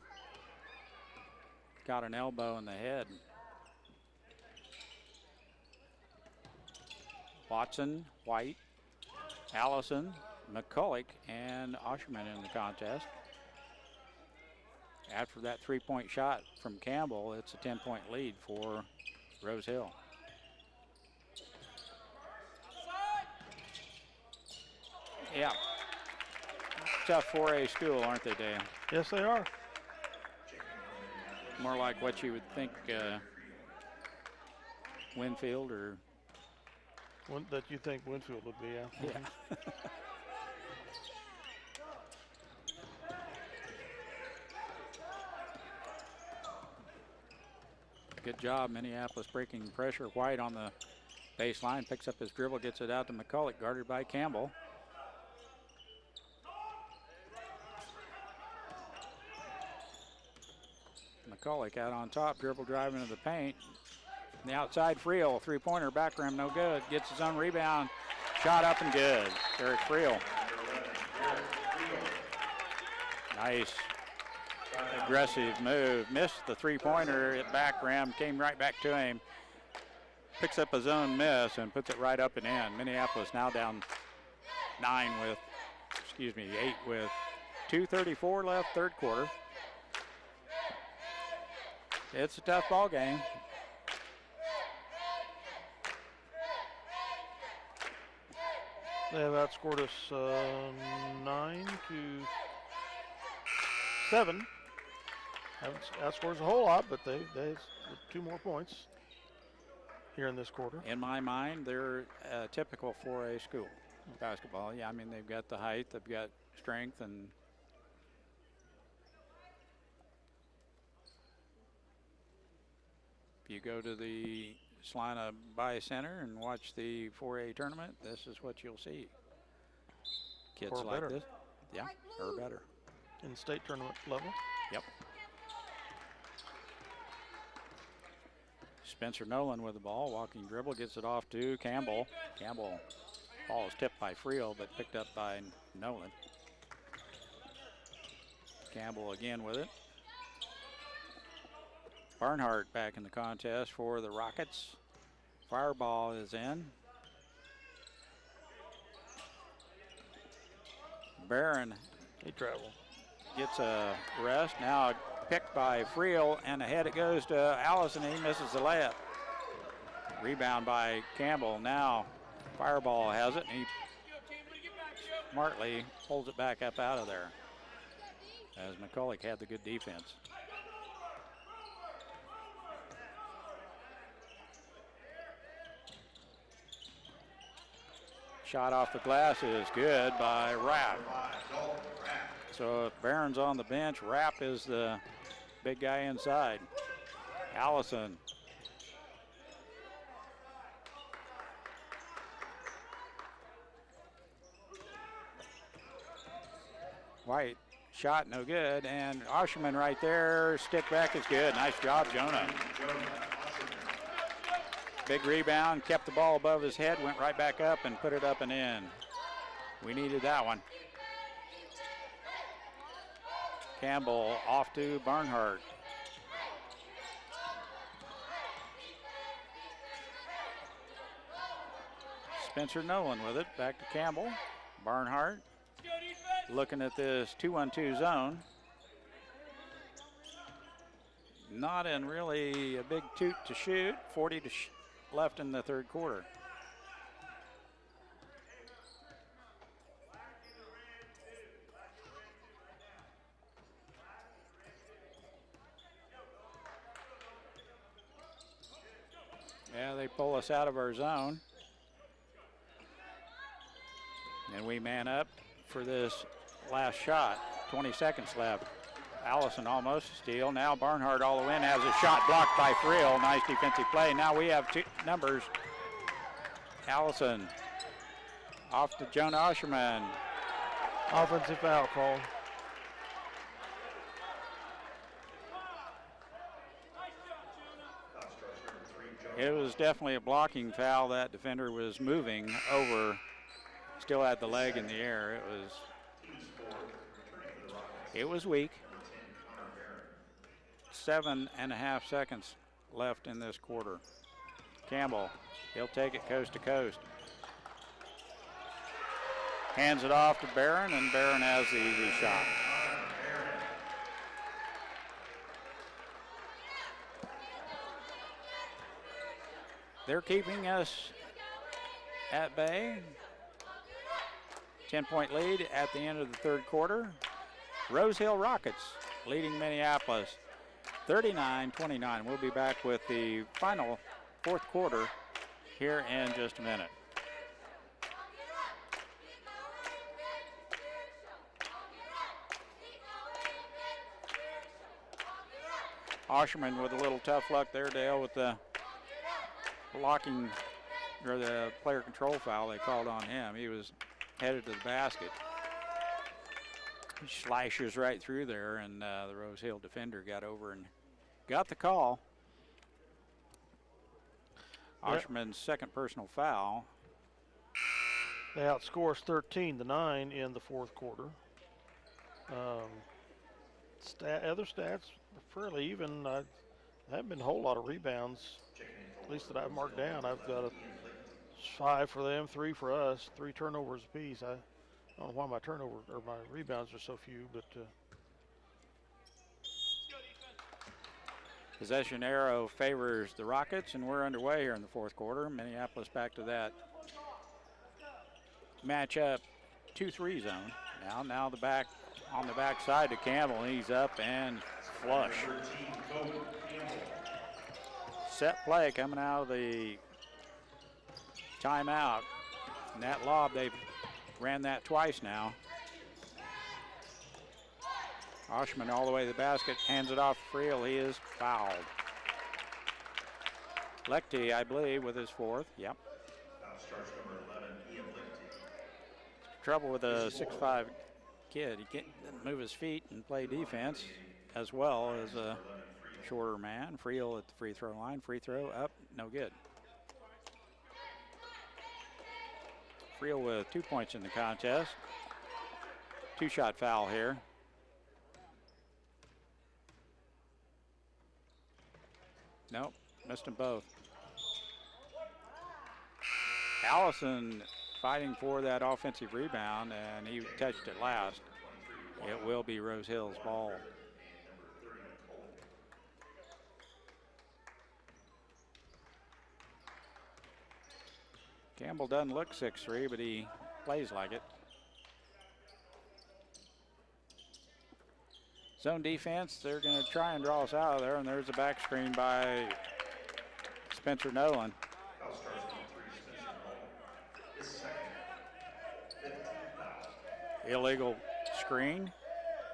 elbow in the head. Watson, White, Allison, McCulloch, and Osherman in the contest. After that three-point shot from Campbell, it's a 10-point lead for Rose Hill. Yeah. Tough 4A school, aren't they, Dan? Yes, they are. More like what you would think Winfield or... One that you think Winfield would be, yeah. Yeah. Good job, Minneapolis breaking pressure. White on the baseline, picks up his dribble, gets it out to McCulloch, guarded by Campbell. McCulloch out on top, dribble drive into the paint. On the outside, Friel, three-pointer, back rim, no good. Gets his own rebound, shot up and good. Eric Friel. Nice. Aggressive move, missed the three-pointer at back rim, came right back to him, picks up his own miss and puts it right up and in. Minneapolis now down 8 with 2:34 left, third quarter. It's a tough ball game. They have outscored us 9-7. Haven't outscored us a whole lot, but they 2 more points here in this quarter. In my mind, they're a typical 4A school basketball. Yeah, I mean, they've got the height, they've got strength, and if you go to the Salina Bay Center and watch the 4A tournament, this is what you'll see. Kids Or like better. this. Yeah, or better. In state tournament level. Yep. Spencer Nolan with the ball, walking dribble, gets it off to Campbell. Campbell, ball is tipped by Friel, but picked up by Nolan. Campbell again with it. Barnhart back in the contest for the Rockets. Fireball is in. Barron He traveled. gets a rest. Now picked by Friel, and ahead it goes to Allison. He misses the layup. Rebound by Campbell. Now Fireball has it, and he smartly pulls it back up out of there, as McCulloch had the good defense. Shot off the glass is good by Rupp. So if Barron's on the bench, Rupp is the big guy inside. Allison. White, shot no good, and Osherman right there, stick back is good. Nice job, Jonah. Big rebound, kept the ball above his head, went right back up and put it up and in. We needed that one. Campbell off to Barnhart. Spencer Nolan with it, back to Campbell. Barnhart looking at this 2-on-2 zone. Not in really a big toot to shoot, 40 to left in the third quarter. Yeah, they pull us out of our zone. And we man up for this last shot. 20 seconds left. Allison almost a steal. Now Barnhart all the way in, has a shot blocked by Friel. Nice defensive play. Now we have two numbers. Allison off to Jonah Osherman. Offensive foul call. It was definitely a blocking foul. That defender was moving over, still had the leg in the air. It was weak. 7.5 seconds left in this quarter. Campbell, he'll take it coast to coast. Hands it off to Barron, and Barron has the easy shot. They're keeping us at bay. 10-point lead at the end of the third quarter. Rose Hill Rockets leading Minneapolis 39-29. We'll be back with the final fourth quarter here in just a minute. Osherman with a little tough luck there, Dale, with the blocking or the player control foul they called on him. He was headed to the basket. He slashes right through there, and the Rose Hill defender got over and got the call. Osherman's second personal foul. They outscore us 13-9 in the fourth quarter. Other stats are fairly even. There haven't been a whole lot of rebounds, at least that I've marked down. I've got 5 for them, 3 for us, 3 turnovers apiece. I don't know why my my rebounds are so few, but possession arrow favors the Rockets, and we're underway here in the fourth quarter. Minneapolis back to that matchup 2-3 zone. Now the back on the backside to Campbell. He's up and flush. Set play coming out of the timeout. And that lob, they've ran that twice now. Osherman all the way to the basket, hands it off to Friel. He is fouled. Lechty, I believe, with his fourth. Yep. Trouble with a 6'5" kid. He can't move his feet and play defense as well as a shorter man. Friel at the free throw line. Free throw up, no good. Friel with 2 points in the contest. 2-shot foul here. Nope, missed them both. Allison fighting for that offensive rebound, and he touched it last. It will be Rose Hill's ball. Campbell doesn't look 6'3", but he plays like it. Zone defense, they're going to try and draw us out of there, and there's a back screen by Spencer Nolan. Illegal screen,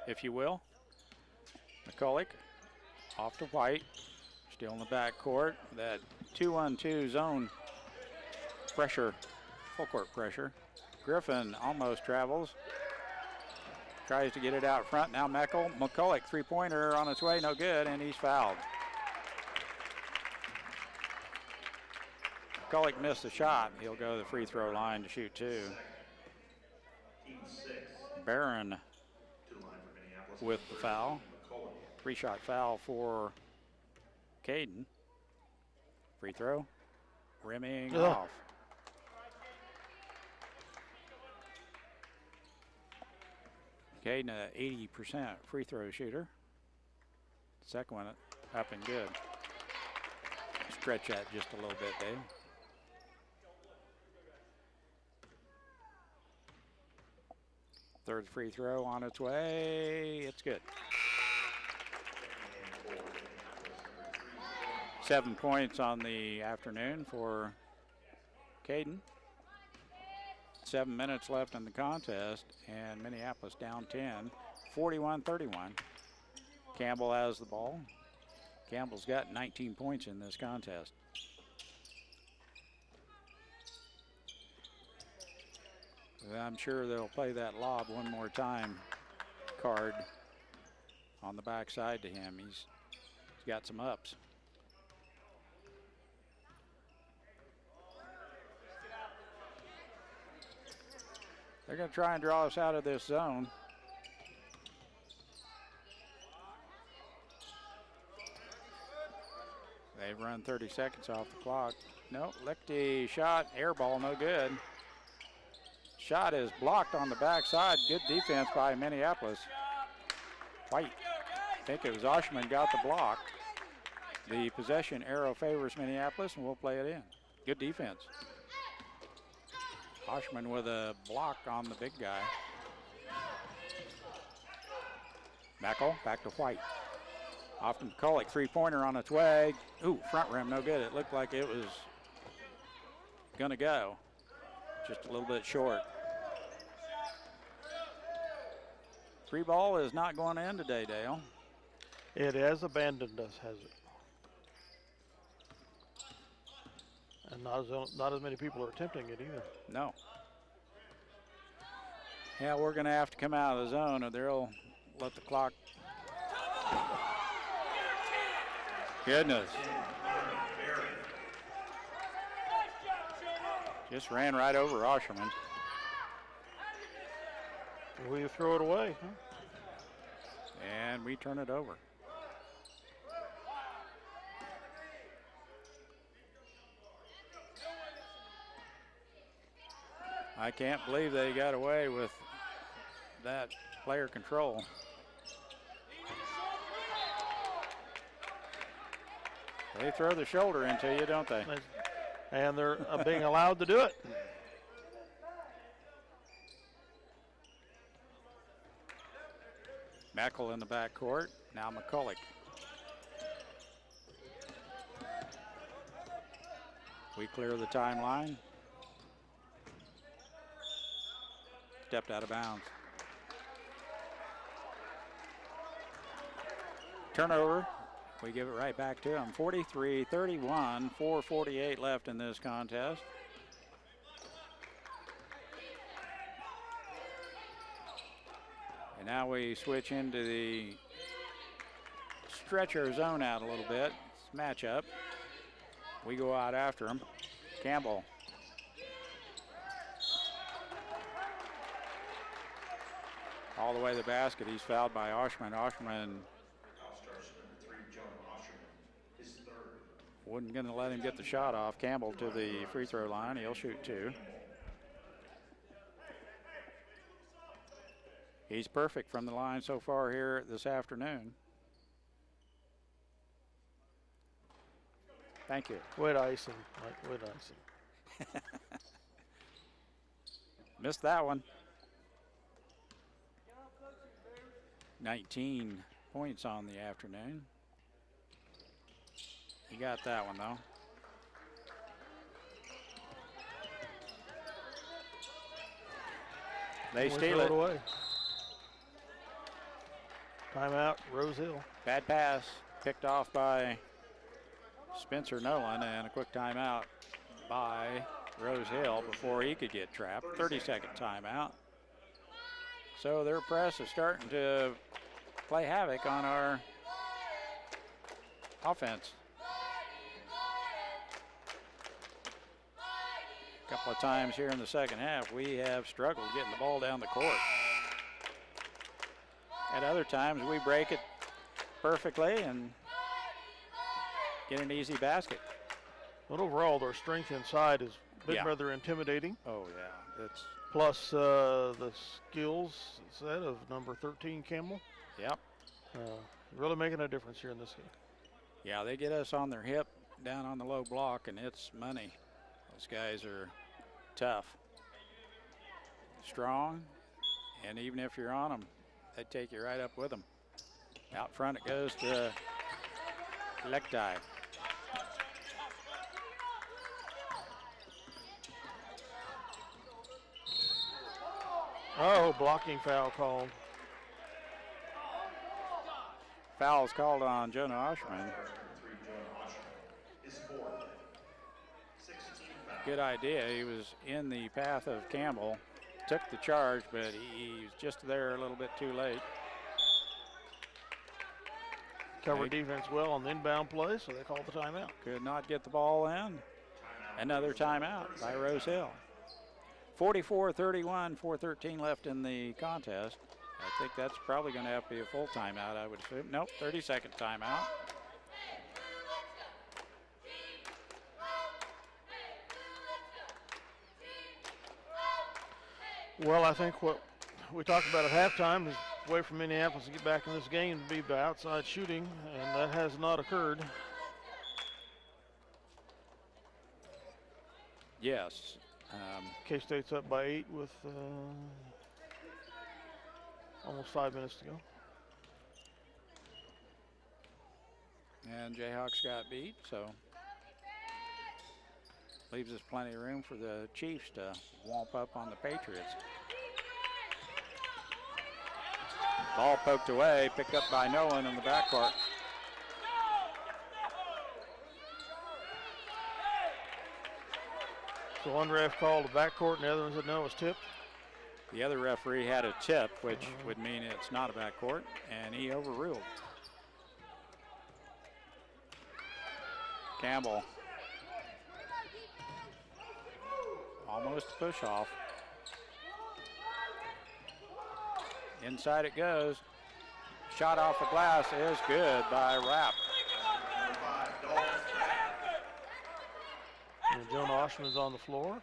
if you will. McCulloch off to White, still in the back court. That 2-on-2 zone pressure, full court pressure. Griffin almost travels. Tries to get it out front. Now McCulloch three-pointer on its way, no good, and he's fouled. McCulloch missed the shot. He'll go to the free throw line to shoot 2. Barron with the foul. 3-shot foul for Caden. Free throw, rimming off. Caden, an 80% free throw shooter. Second one up and good. Stretch that just a little bit, Dave. Third free throw on its way. It's good. 7 points on the afternoon for Caden. 7 minutes left in the contest, and Minneapolis down 10, 41-31. Campbell has the ball. Campbell's got 19 points in this contest. I'm sure they'll play that lob one more time card on the backside to him. He's got some ups. They're going to try and draw us out of this zone. They've run 30 seconds off the clock. No, Lichty shot, air ball, no good. Shot is blocked on the backside. Good defense by Minneapolis. White, I think it was Oshman got the block. The possession arrow favors Minneapolis, and we'll play it in. Good defense. Oshman with a block on the big guy. Mackel back to White. Off to McCulloch, three-pointer on its way. Ooh, front rim, no good. It looked like it was gonna go. Just a little bit short. Three ball is not going in today, Dale. It has abandoned us, has it? And not as many people are attempting it either. No. Yeah, we're going to have to come out of the zone or they'll let the clock. Goodness. Just ran right over Osherman. Will you throw it away? Huh? And we turn it over. I can't believe they got away with that player control. They throw the shoulder into you, don't they? And they're being allowed to do it. Mackel in the backcourt. Now McCulloch. We clear the timeline. Stepped out of bounds. Turnover. We give it right back to him. 43-31, 4:48 left in this contest. And now we switch into the stretch our zone out a little bit. It's matchup. We go out after him. Campbell. All the way to the basket. He's fouled by Oshman. Oshman wasn't going to let him get the shot off. Campbell to the free throw line. He'll shoot two. He's perfect from the line so far here this afternoon. Thank you. Wet icing, Mike, wet icing. Missed that one. 19 points on the afternoon. He got that one, though. They steal it. Away. Timeout, Rose Hill. Bad pass, picked off by Spencer Nolan, and a quick timeout by Rose Hill before he could get trapped. 30-second timeout. So their press is starting to play havoc on our offense. A couple of times here in the second half, we have struggled getting the ball down the court. At other times, we break it perfectly and get an easy basket. But overall, their strength inside has been Yeah. rather intimidating. Oh, yeah. It's Plus the skills set of number 13, Campbell. Yep. Really making a difference here in this game. Yeah, they get us on their hip down on the low block, and it's money. Those guys are tough, strong, and even if you're on them, they take you right up with them. Out front it goes to Lichty. Oh, blocking foul called. Foul's called on Jonah Oshman. Good idea. He was in the path of Campbell, took the charge, but he was just there a little bit too late. Covered defense well on the inbound play, so they called the timeout. Could not get the ball in. Another timeout by Rose Hill. 44-31, 4:13 left in the contest. I think that's probably going to have to be a full timeout, I would assume. Nope, 30-second timeout. Well, I think what we talked about at halftime is way from Minneapolis to get back in this game to be by outside shooting, and that has not occurred. Yes. K-State's up by 8 with almost 5 minutes to go. And Jayhawks got beat, so leaves us plenty of room for the Chiefs to womp up on the Patriots. Ball poked away, picked up by Nolan in the backcourt. So one ref called a backcourt and the other one said no, it was tipped. The other referee had a tip, which would mean it's not a backcourt, and he overruled. Campbell. Almost a push off. Inside it goes. Shot off the glass is good by Rupp. And Jonah Oshman's on the floor.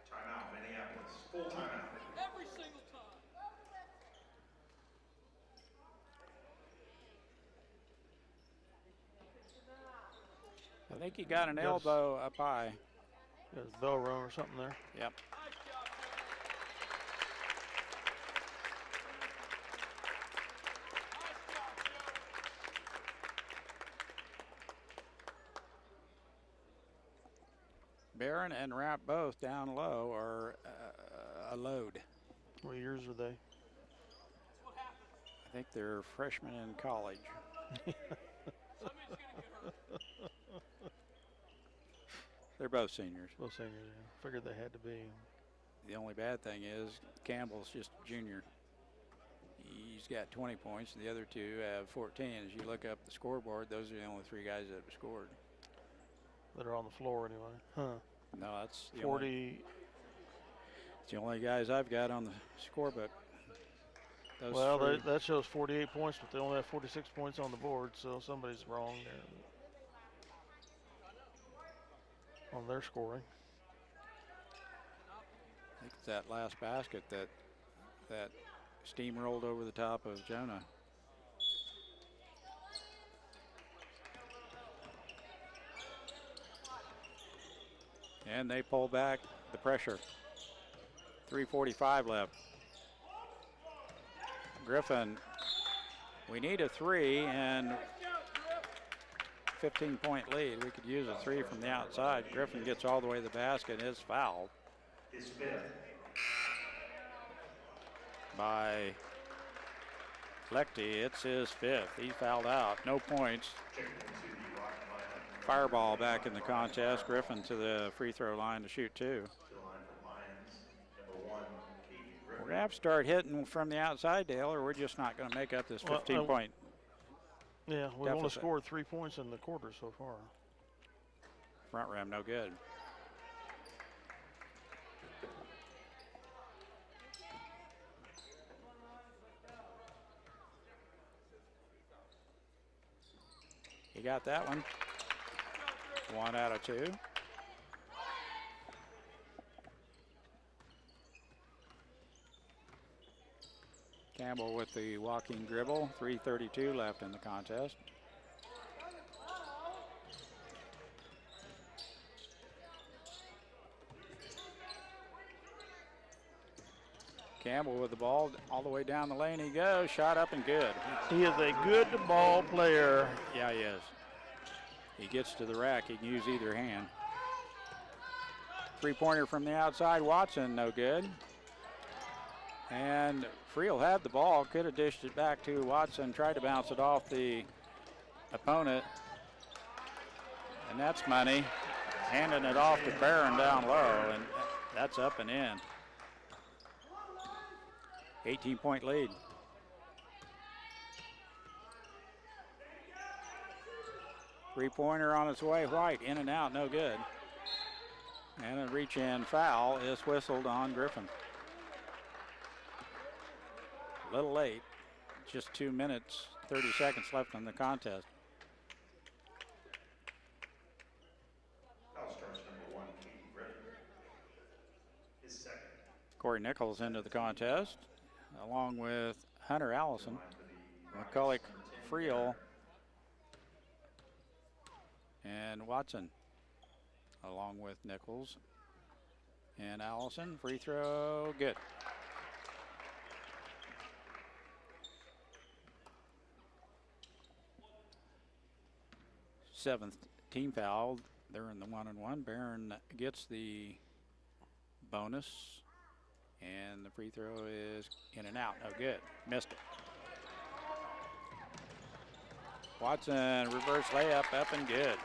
Timeout, Minneapolis. Full timeout. Every single time. I think he got an elbow up high. There's a bell rung or something there. Yep. Barron and Rapp both down low are a load. What years are they? I think they're freshmen in college. They're both seniors. Both seniors, yeah. Figured they had to be. The only bad thing is Campbell's just a junior. He's got 20 points, and the other two have 14. As you look up the scoreboard, those are the only three guys that have scored. That are on the floor anyway. Huh. No, that's the 40. It's the only guys I've got on the scorebook. Those Well, three. that shows 48 points, but they only have 46 points on the board, so somebody's wrong there on their scoring. I think it's that last basket that steamrolled over the top of Jonah. And they pull back the pressure. 3:45 left. Griffin, we need a three and 15-point lead. We could use a three from the outside. Griffin gets all the way to the basket and is fouled. His fifth. By Lechty. It's his fifth. He fouled out. No points. Fireball back in the contest. Griffin to the free throw line to shoot two. We're going to have to start hitting from the outside, Dale, or we're just not going to make up this 15-point. Yeah, we've only deficit. scored 3 points in the quarter so far. Front rim, no good. He got that one. 1 out of 2. Campbell with the walking dribble. 3:32 left in the contest. Campbell with the ball all the way down the lane. He goes. Shot up and good. He is a good ball player. Yeah, he is. He gets to the rack. He can use either hand. Three-pointer from the outside. Watson, no good. And Friel had the ball, could have dished it back to Watson, tried to bounce it off the opponent. And that's money. Handing it off to Barron down low, and that's up and in. 18-point lead. Three-pointer on its way. White in and out, no good. And a reach-in foul is whistled on Griffin. A little late. Just 2 minutes, 30 seconds left in the contest. Foul starts number 1, Keaton Griffin. His second. Corey Nichols into the contest, along with Hunter Allison, McCulloch, Friel, and Watson, along with Nichols and Allison. Free throw, good. Seventh team foul. They're in the 1-and-1. Barron gets the bonus, and the free throw is in and out. No good. Missed it. Watson, reverse layup, up and good.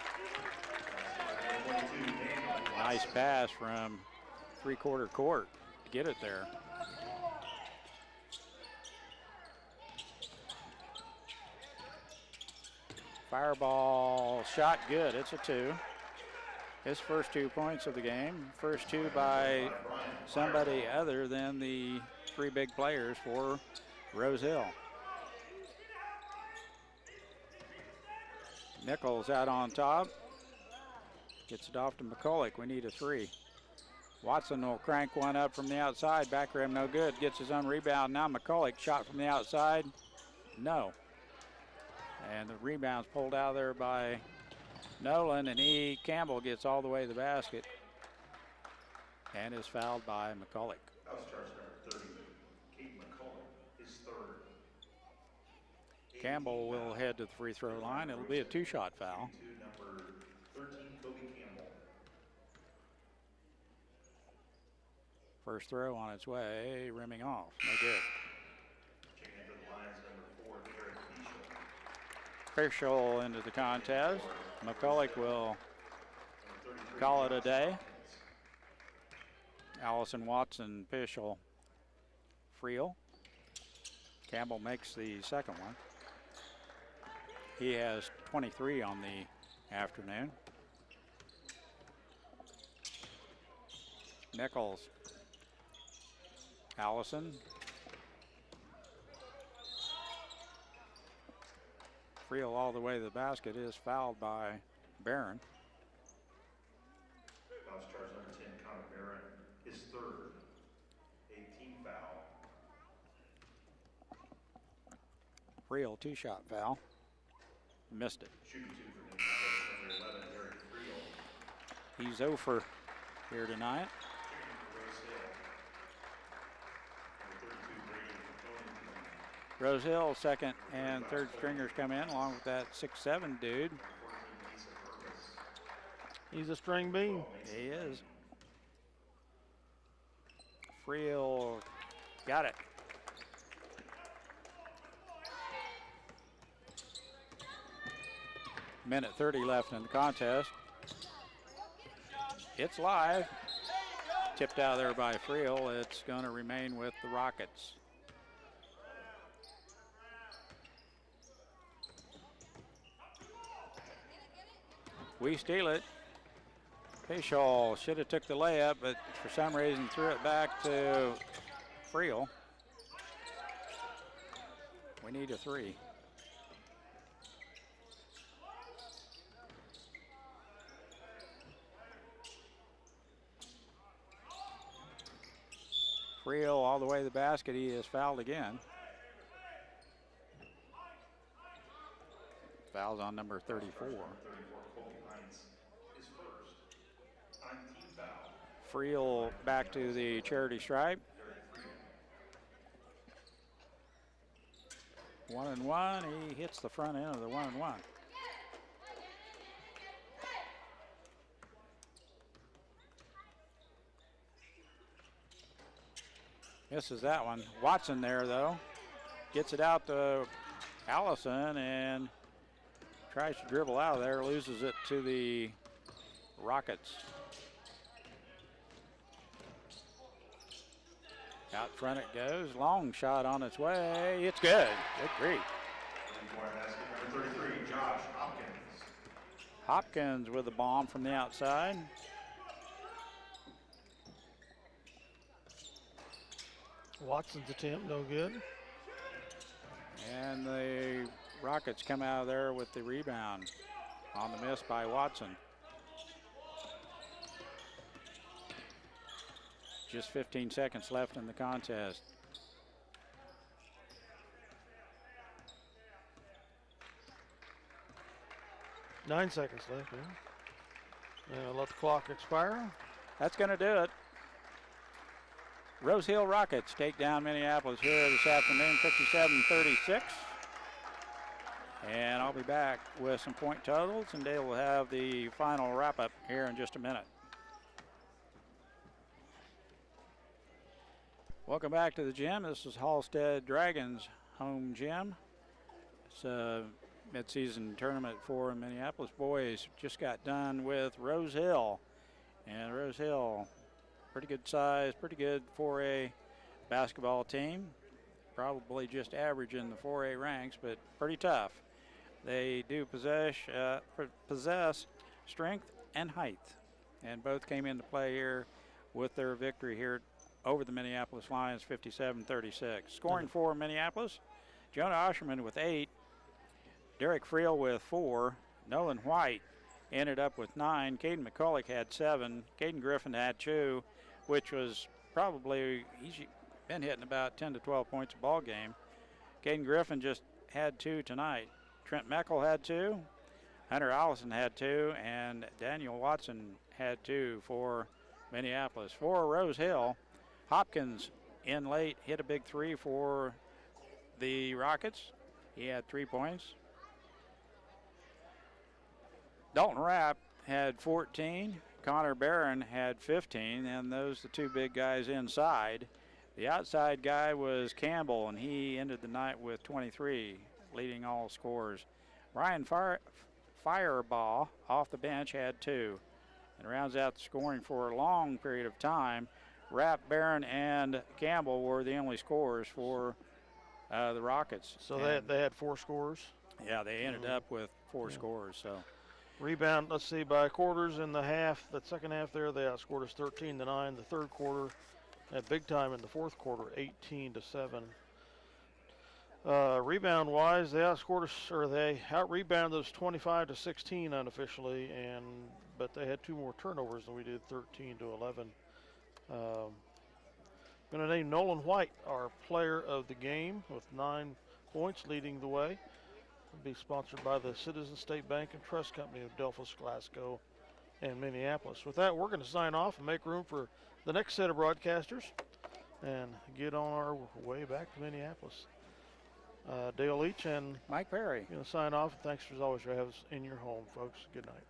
Nice pass from three-quarter court to get it there. Fireball shot good. It's a 2. His first 2 points of the game. First 2 by somebody other than the 3 big players for Rose Hill. Nichols out on top. Gets it off to McCulloch. We need a 3. Watson will crank one up from the outside. Back rim, no good. Gets his own rebound. Now McCulloch shot from the outside. No. And the rebound's pulled out of there by Nolan, and Campbell gets all the way to the basket and is fouled by McCulloch. Foul starts number 30, Keaton McCulloch, his third. Campbell will head to the free throw line. It'll be a 2-shot foul. Number 13, Kobe Campbell. First throw on its way, rimming off. No good. Checking into the lines, number 4, Eric Fischel into the contest. McCulloch will call it a day. Allison, Watson, Fischel, Friel. Campbell makes the second one. He has 23 on the afternoon. Nichols, Allison. Friel all the way to the basket is fouled by Barron. Foul starts number 10, Connor Barron, his third. 18 foul. Friel 2-shot foul. Missed it. Shooting 2 for Minneapolis, number 11, Eric Friel. He's 0 for here tonight. Rose Hill, second and third stringers come in, along with that 6'7" dude. He's a string bean. He is. Friel got it. Minute 30 left in the contest. It's live. Tipped out there by Friel. It's going to remain with the Rockets. We steal it. Fischel should have took the layup, but for some reason threw it back to Friel. We need a 3. Friel all the way to the basket. He is fouled again. Fouls on number 34. Friel back to the charity stripe. 1-and-1. He hits the front end of the 1-and-1. Misses that one. Watson there, though. Gets it out to Allison and tries to dribble out of there. Loses it to the Rockets. Out front it goes. Long shot on its way. It's good. Good grief. Number 33, Josh Hopkins. Hopkins with the bomb from the outside. Watson's attempt, no good. And the Rockets come out of there with the rebound on the miss by Watson. Just 15 seconds left in the contest. Nine seconds left, yeah. And let the clock expire. That's going to do it. Rose Hill Rockets take down Minneapolis here this afternoon, 57-36. And I'll be back with some point totals, and Dale will have the final wrap-up here in just a minute. Welcome back to the gym. This is Halstead Dragons home gym. It's a mid-season tournament for Minneapolis boys. Just got done with Rose Hill. And Rose Hill, pretty good size, pretty good 4A basketball team. Probably just average in the 4A ranks, but pretty tough. They do possess strength and height. And both came into play here with their victory here over the Minneapolis Lions, 57-36. Scoring for Minneapolis, Jonah Osherman with 8, Derek Friel with 4, Nolan White ended up with 9, Caden McCulloch had 7, Caden Griffin had 2, which was probably, he's been hitting about 10 to 12 points a ball game. Caden Griffin just had 2 tonight. Trent Meckel had 2, Hunter Allison had 2, and Daniel Watson had 2 for Minneapolis. For Rose Hill, Hopkins in late, hit a big 3 for the Rockets. He had 3 points. Dalton Rapp had 14. Connor Barron had 15, and those the 2 big guys inside. The outside guy was Campbell, and he ended the night with 23, leading all scorers. Ryan Firebaugh off the bench had 2, and rounds out the scoring for a long period of time. Rapp, Barron, and Campbell were the only scorers for the Rockets. So they had 4 scores? Yeah, they ended up with 4 scores. So rebound, let's see, by quarters in the half, that second half there, they outscored us 13-9. The third quarter, at big time in the fourth quarter, 18-7. Rebound-wise, they outscored us, or they out-rebounded us 25-16 unofficially, but they had 2 more turnovers than we did, 13-11. Going to name Nolan White our player of the game with 9 points, leading the way. Will be sponsored by the Citizen State Bank and Trust Company of Adolph, Glasgow, and Minneapolis. With that, we're going to sign off and make room for the next set of broadcasters and get on our way back to Minneapolis. Dale Leach and Mike Perry. Going to sign off. Thanks as always for having us in your home, folks. Good night.